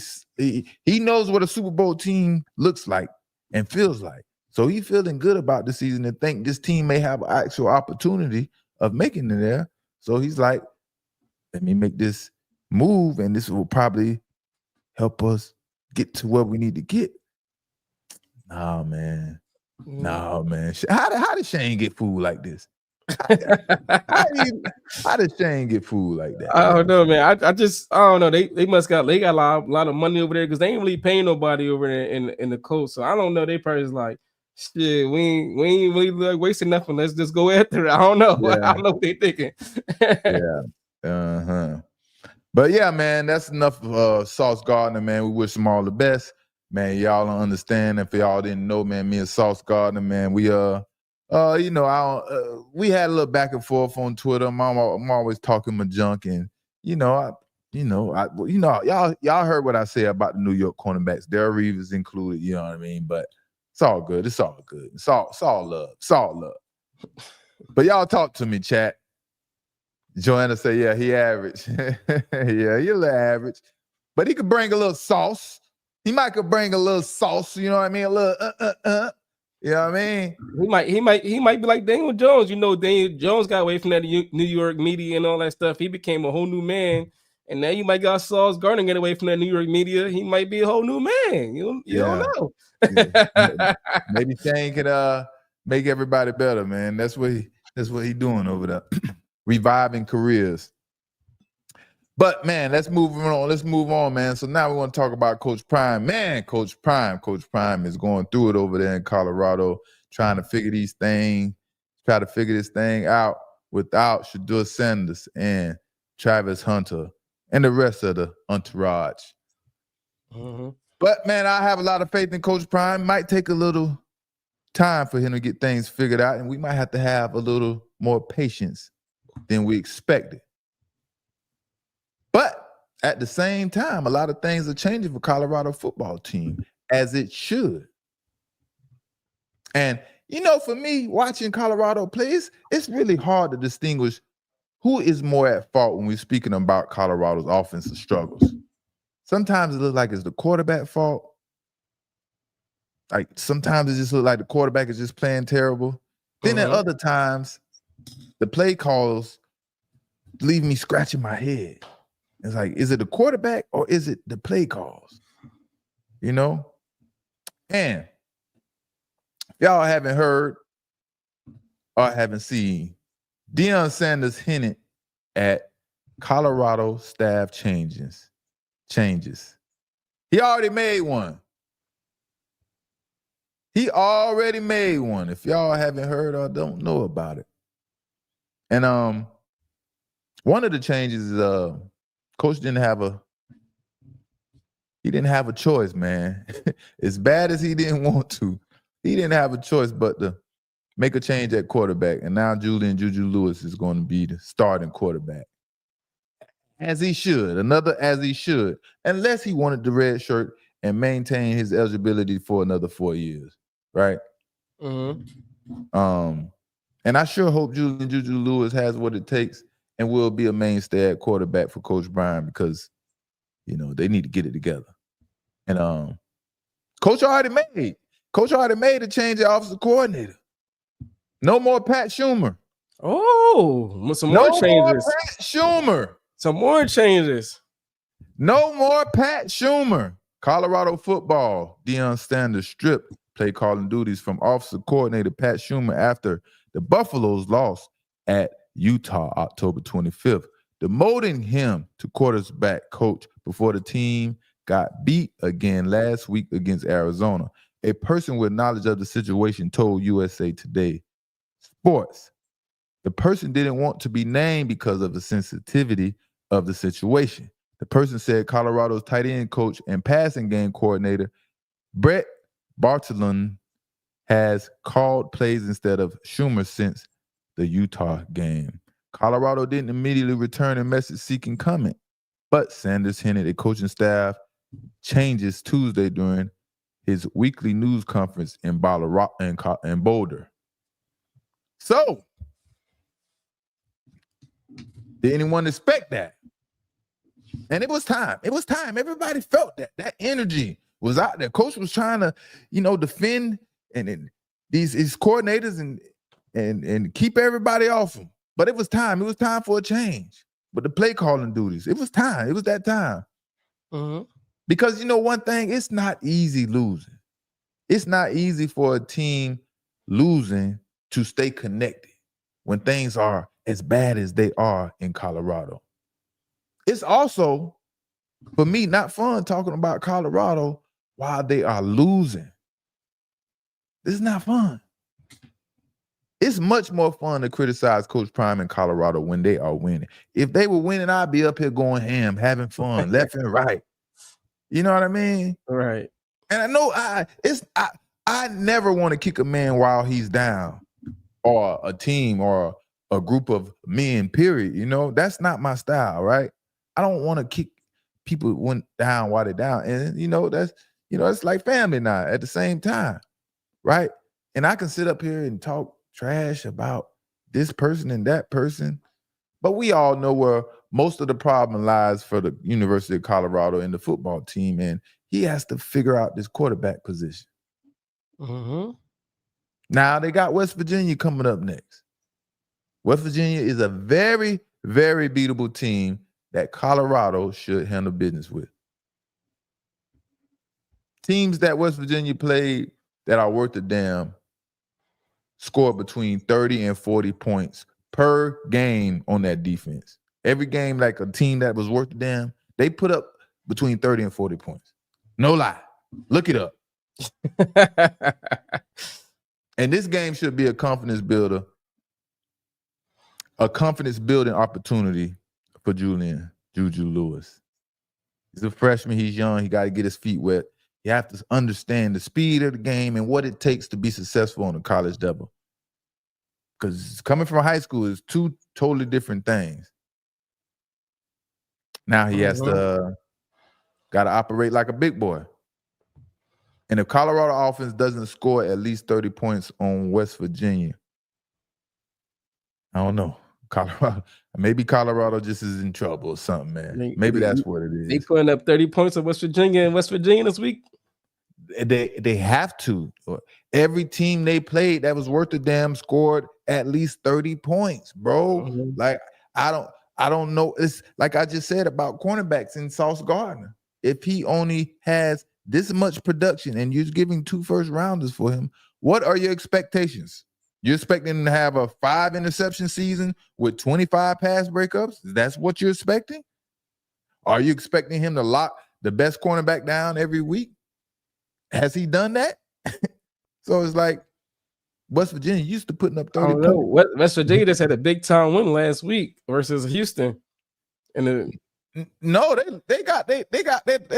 knows what a Super Bowl team looks like and feels like. So he's feeling good about the season and think this team may have an actual opportunity of making it there. So he's like, let me make this move, and this will probably help us get to where we need to get. No, man. How did Shane get fooled like this? How did Shane get fooled like that? I don't know, man. I don't know. They got a lot of money over there because they ain't really paying nobody over there in the Colts. So I don't know. They probably like, shit, we ain't really like wasting nothing. Let's just go after it. I don't know. Yeah. I don't know what they thinking. Yeah. But yeah, man, that's enough of Sauce Gardner, man. We wish him all the best. Man, y'all don't understand. If y'all didn't know, man, me and Sauce Gardner, man, we we had a little back and forth on Twitter. I'm always talking my junk, and y'all heard what I said about the New York cornerbacks. Darrelle Reeves is included, you know what I mean? But it's all good. It's all good. It's all love. It's all love. But y'all talk to me, chat. Joanna say, yeah, he average. Yeah, he a little average. But he could bring a little sauce. He might could bring a little sauce, you know what I mean? A little You know what I mean? He might be like Daniel Jones. You know, Daniel Jones got away from that New York media and all that stuff. He became a whole new man. And now you might got Sauce Gardner get away from that New York media. He might be a whole new man. You don't Yeah. know. Maybe Shane can make everybody better, man. That's what he doing over there. Reviving careers. But man, let's move on. Let's move on, man. So now we want to talk about Coach Prime. Man, Coach Prime is going through it over there in Colorado, trying to figure this thing out without Shedeur Sanders and Travis Hunter and the rest of the entourage. Mm-hmm. But man, I have a lot of faith in Coach Prime. Might take a little time for him to get things figured out, and we might have to have a little more patience than we expected. But at the same time, a lot of things are changing for Colorado football team, as it should. And, for me, watching Colorado play, it's really hard to distinguish who is more at fault when we're speaking about Colorado's offensive struggles. Sometimes it looks like it's the quarterback fault. Like, sometimes it just looks like the quarterback is just playing terrible. Then at other times, the play calls leave me scratching my head. It's like, is it the quarterback or is it the play calls? And if y'all haven't heard or haven't seen, Deion Sanders hinted at Colorado staff changes. He already made one. If y'all haven't heard or don't know about it. And one of the changes is Coach didn't have a choice, man. As bad as he didn't want to, he didn't have a choice but to make a change at quarterback. And now Julian Juju Lewis is going to be the starting quarterback. As he should, unless he wanted the red shirt and maintain his eligibility for another 4 years, right? Mm-hmm. And I sure hope Julian Juju Lewis has what it takes and will be a mainstay at quarterback for Coach Brian, because they need to get it together. And Coach already made a change at offensive coordinator. No more Pat Schumer. Oh, some more changes. No more Pat Schumer. Some more changes. No more Pat Schumer. Colorado football. Deion Sanders stripped play calling duties from offensive coordinator Pat Schumer after the Buffaloes lost at Utah October 25th, demoting him to quarterback coach before the team got beat again last week against Arizona. A person with knowledge of the situation told USA Today Sports the person didn't want to be named because of the sensitivity of the situation. The person said Colorado's tight end coach and passing game coordinator Brett Bartolone has called plays instead of Schumer since the Utah game. Colorado didn't immediately return a message seeking comment, but Sanders hinted at coaching staff changes Tuesday during his weekly news conference in Boulder. So, did anyone expect that? And it was time. Everybody felt that. That energy was out there. Coach was trying to, defend and these coordinators and keep everybody off him. But it was time. It was time for a change. But the play calling duties, it was time. It was that time. Mm-hmm. Because one thing, it's not easy losing. It's not easy for a team losing to stay connected when things are as bad as they are in Colorado. It's also, for me, not fun talking about Colorado while they are losing. This is not fun. It's much more fun to criticize Coach Prime in Colorado when they are winning. If they were winning, I'd be up here going ham, having fun, left and right. You know what I mean? Right. And I know I never want to kick a man while he's down, or a team or a group of men, period. That's not my style, right? I don't want to kick people down while they're down. And that's it's like family now at the same time, right? And I can sit up here and talk trash about this person and that person, but we all know where most of the problem lies for the University of Colorado and the football team, and he has to figure out this quarterback position. Mm-hmm. Now they got West Virginia coming up next. West Virginia is a very, very beatable team that Colorado should handle business with. Teams that West Virginia played that are worth a damn score between 30 and 40 points per game on that defense. Every game, like a team that was worth a damn, they put up between 30 and 40 points. No lie. Look it up. And this game should be a confidence builder, a confidence building opportunity for Juju Lewis. He's a freshman. He's young. He got to get his feet wet. You have to understand the speed of the game and what it takes to be successful on the college level. Because coming from high school is two totally different things. Now he has to got to operate like a big boy. And if Colorado offense doesn't score at least 30 points on West Virginia, I don't know. Maybe Colorado just is in trouble or something, man. Maybe that's what it is. They putting up 30 points on West Virginia this week. They have to. Every team they played that was worth a damn scored at least 30 points, bro. Like I don't know. It's like I just said about cornerbacks in Sauce Gardner. If he only has this much production and you're giving 2 first rounders for him, what are your expectations? You're expecting him to have a 5 interception season with 25 pass breakups? That's what you're expecting? Are you expecting him to lock the best cornerback down every week? Has he done that? So it's like West Virginia used to putting up 30 points. West Virginia just had a big time win last week versus Houston. No, they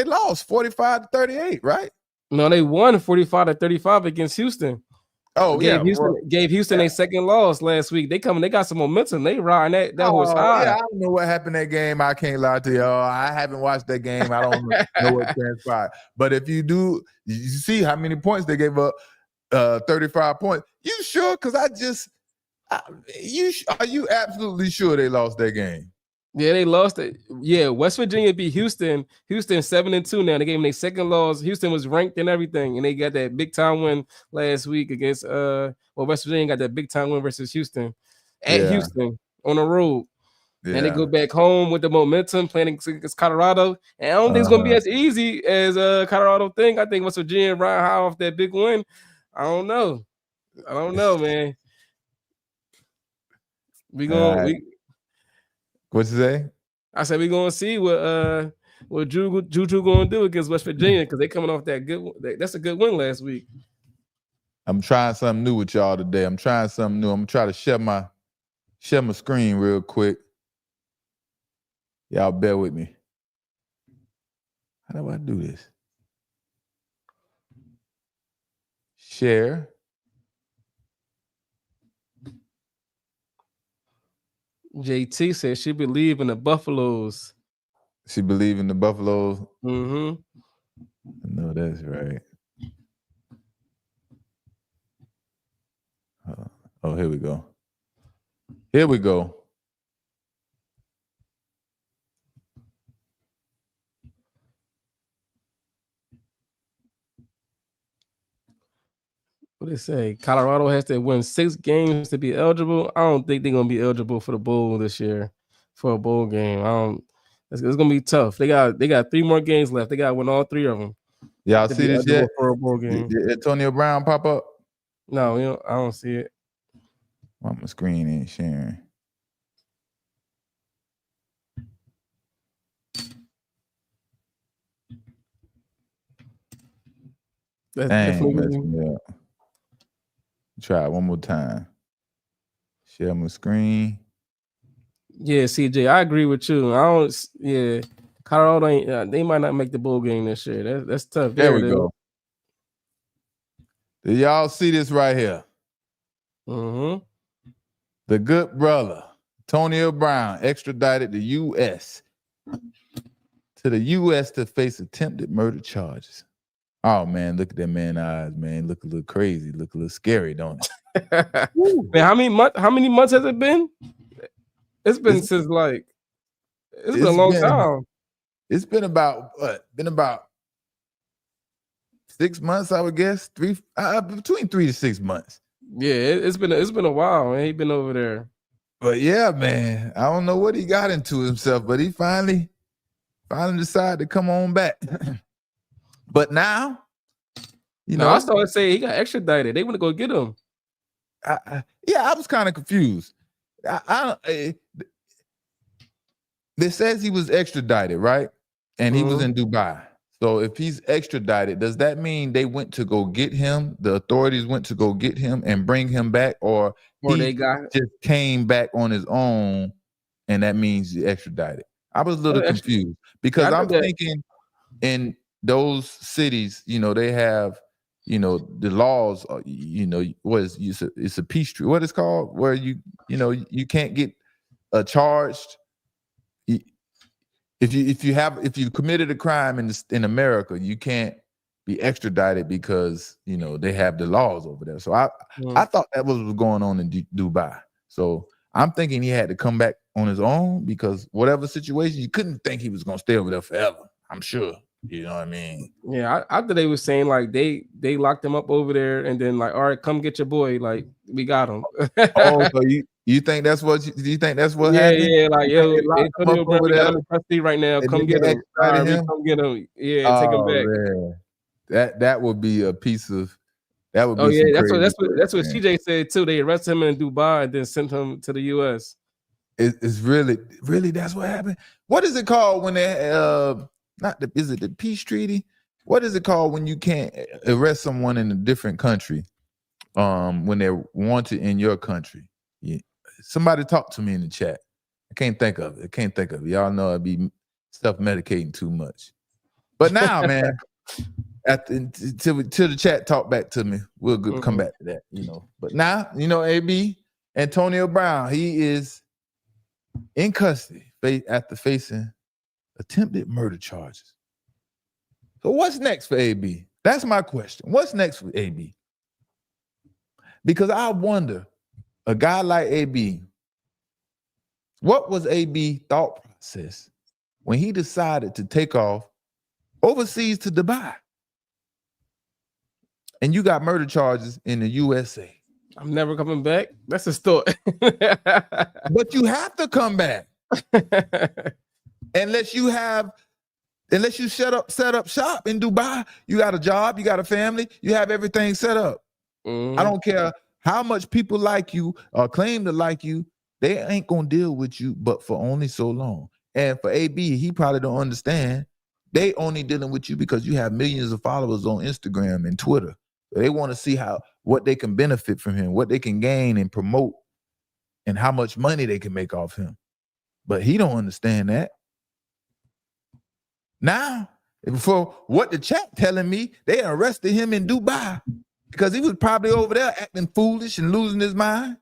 lost 45-38, right? No, they won 45-35 against Houston. Oh, gave Houston a second loss last week. They got some momentum. They riding that horse high. Yeah, I don't know what happened that game. I can't lie to y'all. I haven't watched that game. I don't know what transpired. But if you do, you see how many points they gave up. 35 points. You sure? Because are you absolutely sure they lost that game? Yeah, they lost it. Yeah, West Virginia beat Houston. Houston 7-2 now. They gave them their second loss. Houston was ranked and everything, and they got that big time win last week against West Virginia got that big time win versus Houston at Houston on the road. Yeah. And they go back home with the momentum playing against Colorado. And I don't think it's gonna be as easy as Colorado think. I think West Virginia ride high off that big win. I don't know, man. What'd you say? I said we're gonna see what Juju gonna do against West Virginia because they coming off that good. That's a good win last week. I'm trying something new with y'all today. I'm trying something new. I'm gonna try to share my screen real quick. Y'all bear with me. How do I do this? Share. JT said she believe in the Buffaloes. She believe in the Buffaloes? Mm-hmm. No, that's right. Oh, here we go. What they say? Colorado has to win 6 games to be eligible. I don't think they're gonna be eligible for the bowl this year, for a bowl game. It's gonna be tough. They got 3 more games left. They got to win all 3 of them. Y'all see this yet? For a bowl game. Did Antonio Brown pop up? No, I don't see it. Well, my screen ain't sharing. That's definitely try it one more time. Share my screen. Yeah, CJ, I agree with you. Colorado ain't. They might not make the bowl game this year. That's tough. There we go. Did y'all see this right here? Mm-hmm. The good brother, Antonio Brown, extradited the U.S. to the U.S. to face attempted murder charges. Oh, man, look at that man's eyes, man. Look a little crazy. Look a little scary, don't it? Man, how many months has it been? It's been since it's been a long time. It's been about 6 months, I would guess. Between 3 to 6 months. Yeah, it's been a while, man. He been over there. But yeah, man, I don't know what he got into himself, but he finally decided to come on back. But now, I started saying he got extradited. They want to go get him. I was kind of confused. It says he was extradited, right? And he was in Dubai. So if he's extradited, does that mean they went to go get him? The authorities went to go get him and bring him back, or he just came back on his own, and that means he's extradited? I was a little confused because I'm thinking in those cities, they have, the laws, it's a peace treaty. What it's called, where you can't get charged. If you committed a crime in America, you can't be extradited because they have the laws over there. So I thought that was going on in Dubai. So I'm thinking he had to come back on his own because whatever situation, you couldn't think he was gonna stay over there forever. I'm sure. You know what I mean? Yeah, after they was saying like they locked him up over there, and then like, all right, come get your boy. Like, we got him. Oh, so you think that's what happened? Yeah, like, yo, Antonio Brown, we got him in custody right now. Come get him. All right, we come get him. Yeah, take him back. Man. That would be a piece of that would be. Oh yeah, that's what CJ said too. They arrested him in Dubai and then sent him to the US. It's really that's what happened. What is it called when they is it the peace treaty? What is it called when you can't arrest someone in a different country when they're wanted in your country? Yeah. Somebody talk to me in the chat. I can't think of it. Y'all know I'd be self-medicating too much. But now, man, till the chat talk back to me, we'll come back to that, But now, AB, Antonio Brown, he is in custody after facing attempted murder charges. So what's next for AB? That's my question. What's next for AB? Because I wonder, a guy like AB, what was AB thought process when he decided to take off overseas to Dubai? And you got murder charges in the USA. I'm never coming back. That's his thought. But you have to come back. Unless you set up shop in Dubai, you got a job, you got a family, you have everything set up. I don't care how much people like you or claim to like you, they ain't gonna deal with you but for only so long. And for AB, he probably don't understand. They only dealing with you because you have millions of followers on Instagram and Twitter. They want to see what they can benefit from him, what they can gain and promote, and how much money they can make off him. But he don't understand that. Now, for what the chat telling me, they arrested him in Dubai because he was probably over there acting foolish and losing his mind,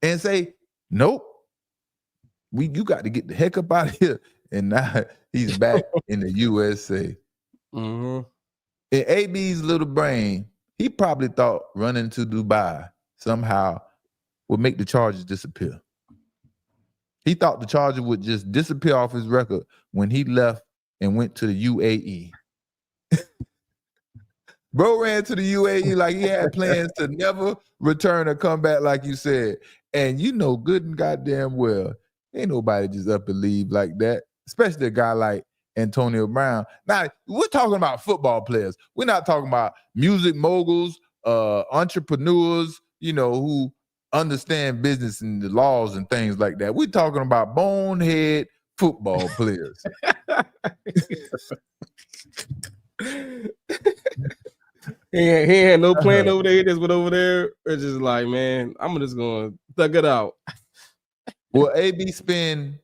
and say, nope, you got to get the heck up out of here. And now he's back in the USA. In AB's little brain, he probably thought running to Dubai somehow would make the charges disappear. He thought the charges would just disappear off his record when he left and went to the UAE. Bro ran to the UAE like he had plans to never return or come back, like you said. And good and goddamn well, ain't nobody just up and leave like that, especially a guy like Antonio Brown. Now, we're talking about football players. We're not talking about music moguls, entrepreneurs, who understand business and the laws and things like that. We're talking about bonehead football players. He had no plan over there. He just went over there. It's just like, man, I'm just going to thug it out. Will AB spend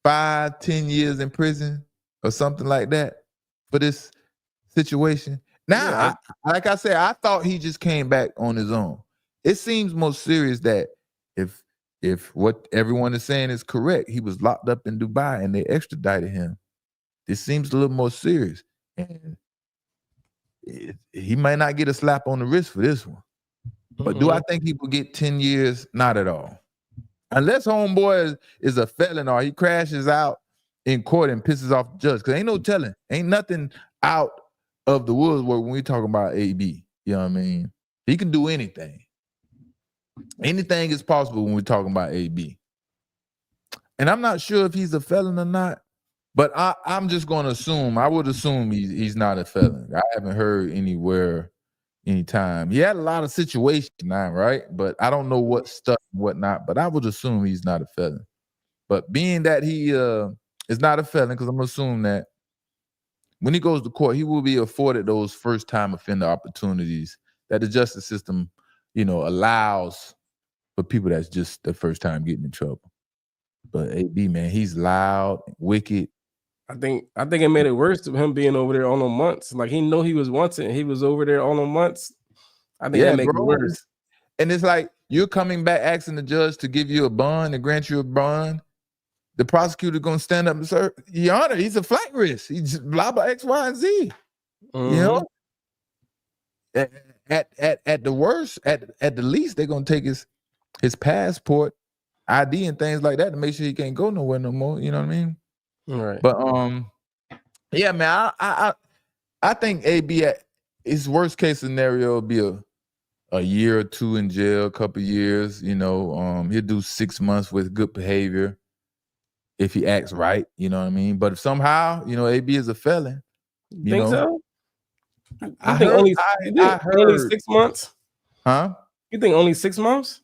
5-10 years in prison or something like that for this situation? Now, like I said, I thought he just came back on his own. It seems most serious that if what everyone is saying is correct, he was locked up in Dubai and they extradited him. This seems a little more serious. And he might not get a slap on the wrist for this one. But do I think he will get 10 years? Not at all. Unless homeboy is a felon or he crashes out in court and pisses off the judge. Because ain't no telling. Ain't nothing out of the woods when we talking about AB. You know what I mean? He can do anything. Anything is possible when we're talking about AB. And I'm not sure if he's a felon or not, but I'm just going to assume. I would assume he's not a felon. I haven't heard anywhere, anytime. He had a lot of situations now, right? But I don't know what stuff and whatnot. But I would assume he's not a felon. But being that he is not a felon, because I'm going to assume that when he goes to court, he will be afforded those first-time offender opportunities that the justice system, allows for people that's just the first time getting in trouble. But AB, man, he's loud, wicked. I think it made it worse to him being over there all on months. Like he know he was wanted, and he was over there all on months. I think that make it worse. And it's like you're coming back asking the judge to give you a bond and grant you a bond. The prosecutor gonna stand up and say, Your Honor, he's a flight risk. He's blah blah X, Y, and Z. Mm-hmm. At the worst, at the least, they're gonna take his passport, ID, and things like that to make sure he can't go nowhere no more. You know what I mean? Right. But yeah, man, I think AB at his worst case scenario would be a year or two in jail, a couple years. He'll do 6 months with good behavior if he acts right. You know what I mean? But if somehow, AB is a felon, you think so? I think only 6 months? Huh? You think only 6 months?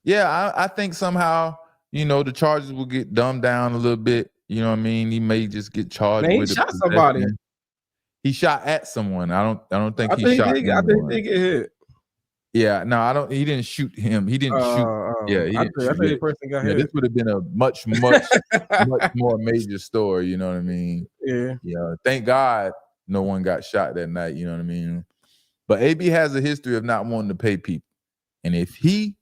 Yeah, I think somehow, the charges will get dumbed down a little bit. You know what I mean? He may just get charged with he shot somebody. He shot at someone. I don't think he shot anyone. I think he get hit. Yeah, no, he didn't shoot him. He didn't shoot. Yeah, he didn't shoot. I think the person got hit. This would have been a much more major story. You know what I mean? Yeah. Yeah. Thank God no one got shot that night. You know what I mean? But AB has a history of not wanting to pay people, and if he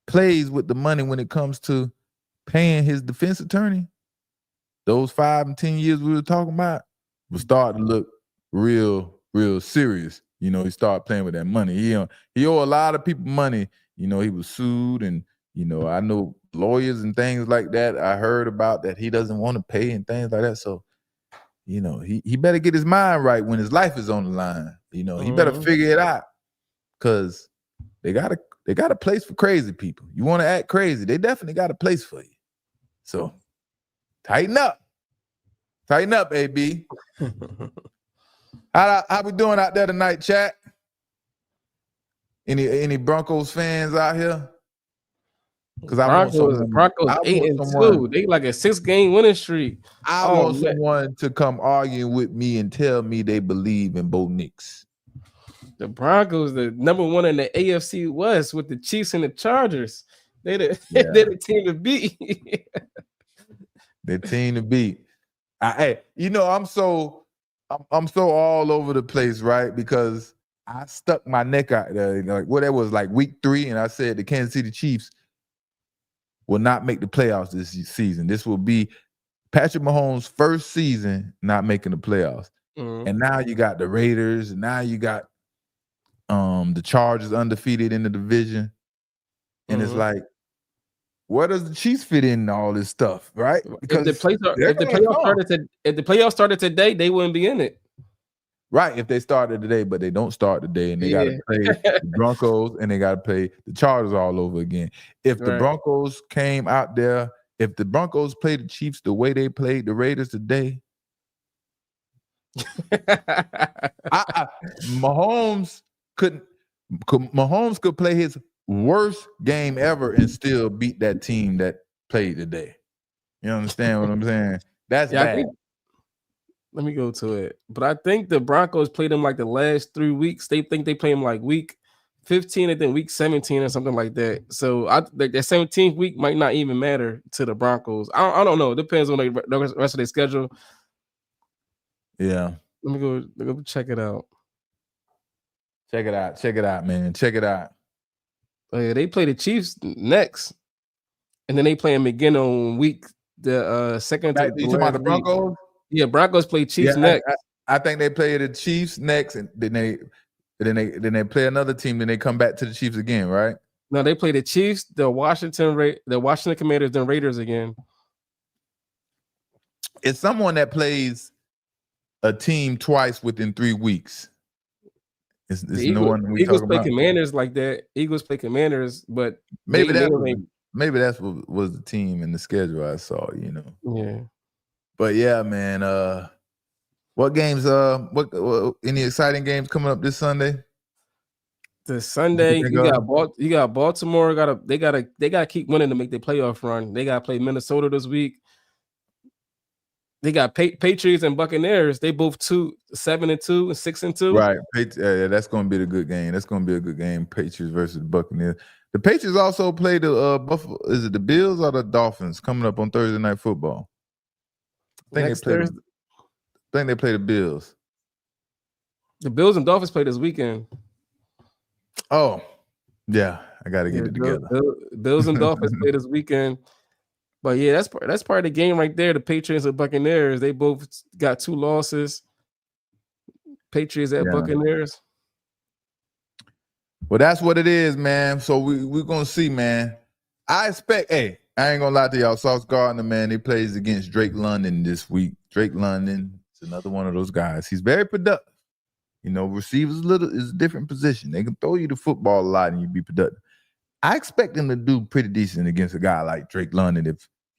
plays with the money when it comes to paying his defense attorney, those 5 and 10 years we were talking about will start to look real serious. He started playing with that money. He owe a lot of people money. He was sued, and I know lawyers and things like that. I heard about that he doesn't want to pay and things like that. So, he better get his mind right when his life is on the line. He better figure it out, because they got a place for crazy people. You want to act crazy, they definitely got a place for you. So tighten up, AB. How we doing out there tonight, chat? Any Broncos fans out here? Because Broncos 8-2. They like a 6-game winning streak. I want someone to come arguing with me and tell me they believe in Bo Nix. The Broncos, the number one in the AFC West with the Chiefs and the Chargers. They're the team to beat. The team to beat. I'm so all over the place, right? Because I stuck my neck out there, that was like week 3, and I said the Kansas City Chiefs will not make the playoffs this season. This will be Patrick Mahomes' first season not making the playoffs. Mm-hmm. And now you got the Raiders, and now you got the Chargers undefeated in the division. And it's like, where does the Chiefs fit in all this stuff, right? Because if the playoffs started today, they wouldn't be in it. Right, if they started today, but they don't start today, and they got to play the Broncos, and they got to play the Chargers all over again. If the Broncos came out there, if the Broncos played the Chiefs the way they played the Raiders today, Mahomes could play his worst game ever and still beat that team that played today. You understand what I'm saying? That's bad. Let me go to it. But I think the Broncos played them like the last 3 weeks. They think they play them like week 15 and then week 17 or something like that. So that 17th week might not even matter to the Broncos. I don't know. It depends on the rest of their schedule. Yeah. Let me go check it out. Check it out, man. Check it out. Oh, yeah, they play the Chiefs next. And then they play them again on week the second. You talking about the Broncos? Yeah, Broncos play Chiefs next. I think they play the Chiefs next, and then they play another team. Then they come back to the Chiefs again, right? No, they play the Chiefs, the Washington Commanders, then Raiders again. It's someone that plays a team twice within 3 weeks. It's The no Eagles, one we Eagles talking play about. Commanders like that. Eagles play Commanders, but Maybe they that was ain't. what was the team in the schedule I saw. Yeah. But yeah, man. What games? What any exciting games coming up this Sunday? The You can Sunday think you of? got Baltimore. They gotta keep winning to make their playoff run. They gotta play Minnesota this week. They got Patriots and Buccaneers. They both 7-2 and 6-2. Right. Yeah, that's going to be the good game. That's going to be a good game. Patriots versus Buccaneers. The Patriots also play the Buffalo. Is it the Bills or the Dolphins coming up on Thursday Night Football? I think they play the Bills. The Bills and Dolphins play this weekend. Oh, yeah. I got to get it together. Bills and Dolphins play this weekend. But yeah, that's part of the game right there. The Patriots and Buccaneers, they both got 2 losses. Patriots at Buccaneers. Well, that's what it is, man. So we're gonna see, man. I expect. Hey, I ain't gonna lie to y'all. Sauce Gardner, man, he plays against Drake London this week. Drake London is another one of those guys. He's very productive. Receivers is a different position. They can throw you the football a lot and you be productive. I expect him to do pretty decent against a guy like Drake London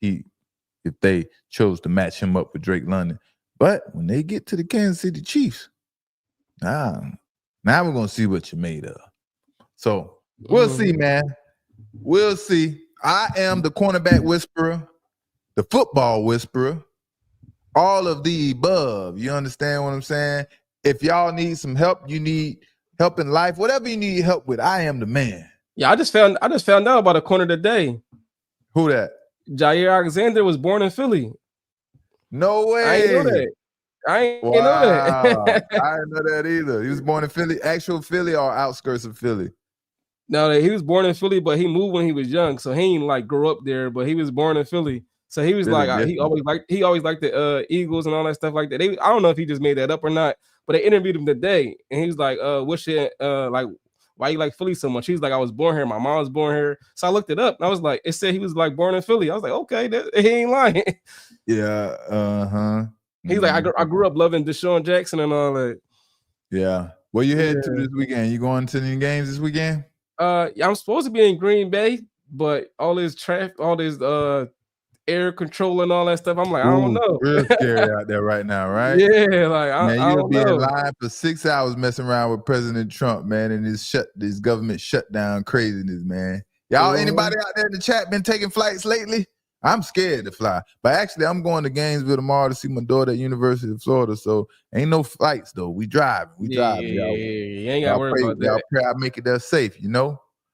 if they chose to match him up with Drake London. But when they get to the Kansas City Chiefs, now we're gonna see what you're made of. So we'll see, man. We'll see. I am the cornerback whisperer, the football whisperer, all of the above. You understand what I'm saying? If y'all need some help, you need help in life, whatever you need help with, I am the man. Yeah, I just found out about a corner today. Who that? Jair Alexander was born in Philly. No way. I ain't know that. I ain't know that. I didn't know that either. He was born in Philly, actual Philly or outskirts of Philly? No, he was born in Philly, but he moved when he was young, so he ain't like grow up there. But he was born in Philly, so he was he always liked the Eagles and all that stuff like that. I don't know if he just made that up or not, but they interviewed him today, and he was like, "What's your like? Why you like Philly so much?" He's like, "I was born here. My mom was born here." So I looked it up, and I was like, it said he was like born in Philly. I was like, okay, he ain't lying. Yeah. He's like, I grew up loving Deshaun Jackson and all that. Yeah. Where you headed to this weekend? You going to any games this weekend? I'm supposed to be in Green Bay, but all this traffic, all this air control and all that stuff, I'm like, I don't know. Real scary out there right now, right? Yeah, like I you'll don't be know. in line for 6 hours messing around with President Trump, man, and this government shutdown craziness, man. Y'all, anybody out there in the chat been taking flights lately? I'm scared to fly, but actually, I'm going to Gainesville tomorrow to see my daughter at University of Florida. So ain't no flights though. We drive. Yeah, you ain't got to worry about that. Y'all pray I make it there safe,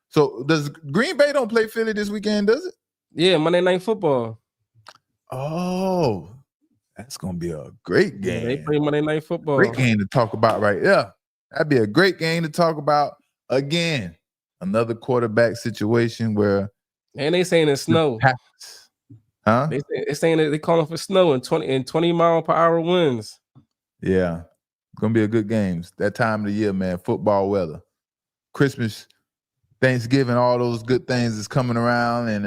So does Green Bay don't play Philly this weekend, does it? Yeah, Monday Night Football. Oh, that's gonna be a great game. Yeah, they play Monday Night Football. Great game to talk about right there. That'd be a great game to talk about again. Another quarterback situation where, and they saying it's snow. Huh? They saying that they calling for snow and 20 mile per hour winds. Yeah, it's gonna be a good game. That time of the year, man. Football weather, Christmas, Thanksgiving, all those good things is coming around, and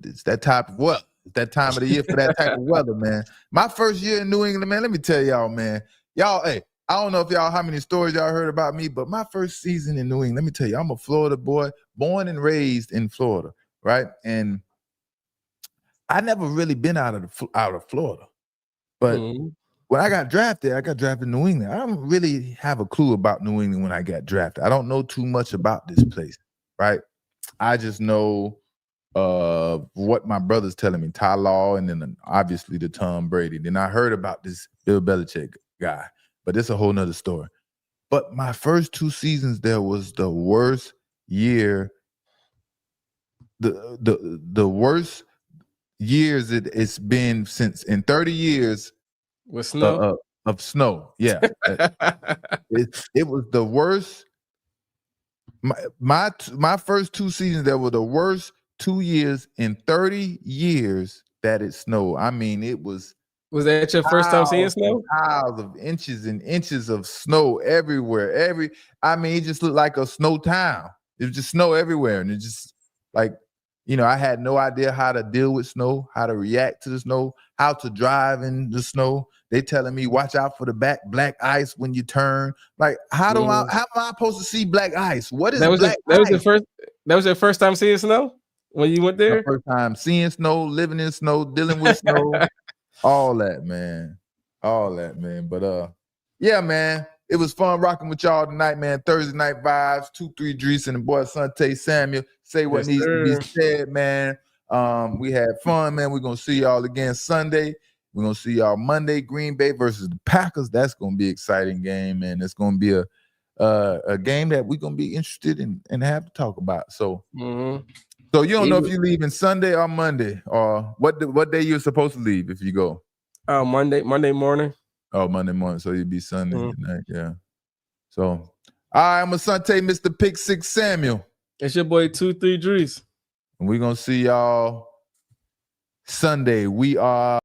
it's that type of weather. It's that time of the year for that type of weather, man. My first year in New England, man. Let me tell y'all, man. Y'all, hey, I don't know if y'all how many stories y'all heard about me, but my first season in New England, let me tell you, I'm a Florida boy, born and raised in Florida, right? And I never really been out of Florida, but when I got drafted in New England. I don't really have a clue about New England when I got drafted. I don't know too much about this place, right? I just know what my brother's telling me, Ty Law, and then obviously the Tom Brady. Then I heard about this Bill Belichick guy, but it's a whole nother story. But my first 2 seasons there was the worst year, the worst years it's been since in 30 years with snow of snow. Yeah, it was the worst. My first 2 seasons there were the worst 2 years in 30 years that it snowed. I mean, it was. Was that your first time seeing snow? Piles of inches and inches of snow everywhere. It just looked like a snow town. It was just snow everywhere, and it just like you know, I had no idea how to deal with snow, how to react to the snow, how to drive in the snow. They telling me watch out for the black ice when you turn. Like, how am I supposed to see black ice? What is black ice? That was your first time seeing snow when you went My there? first time seeing snow, living in snow, dealing with snow, all that, man. All that, man. But yeah, man. It was fun rocking with y'all tonight, man. Thursday night vibes, 2-3 Drees and the boy Asante Samuel. Say what needs to be said, man. We had fun, man. We're gonna see y'all again Sunday. We're gonna see y'all Monday, Green Bay versus the Packers. That's gonna be an exciting game, man. It's gonna be a game that we're gonna be interested in and have to talk about. So so you don't know if you're leaving Sunday or Monday, or what day you're supposed to leave if you go? Monday morning. Oh, Monday morning. So you'd be Sunday night, yeah. So, all right, I'm Asante, Mr. Pick Six Samuel. It's your boy 2-3 Drees. And we're gonna see y'all Sunday. We are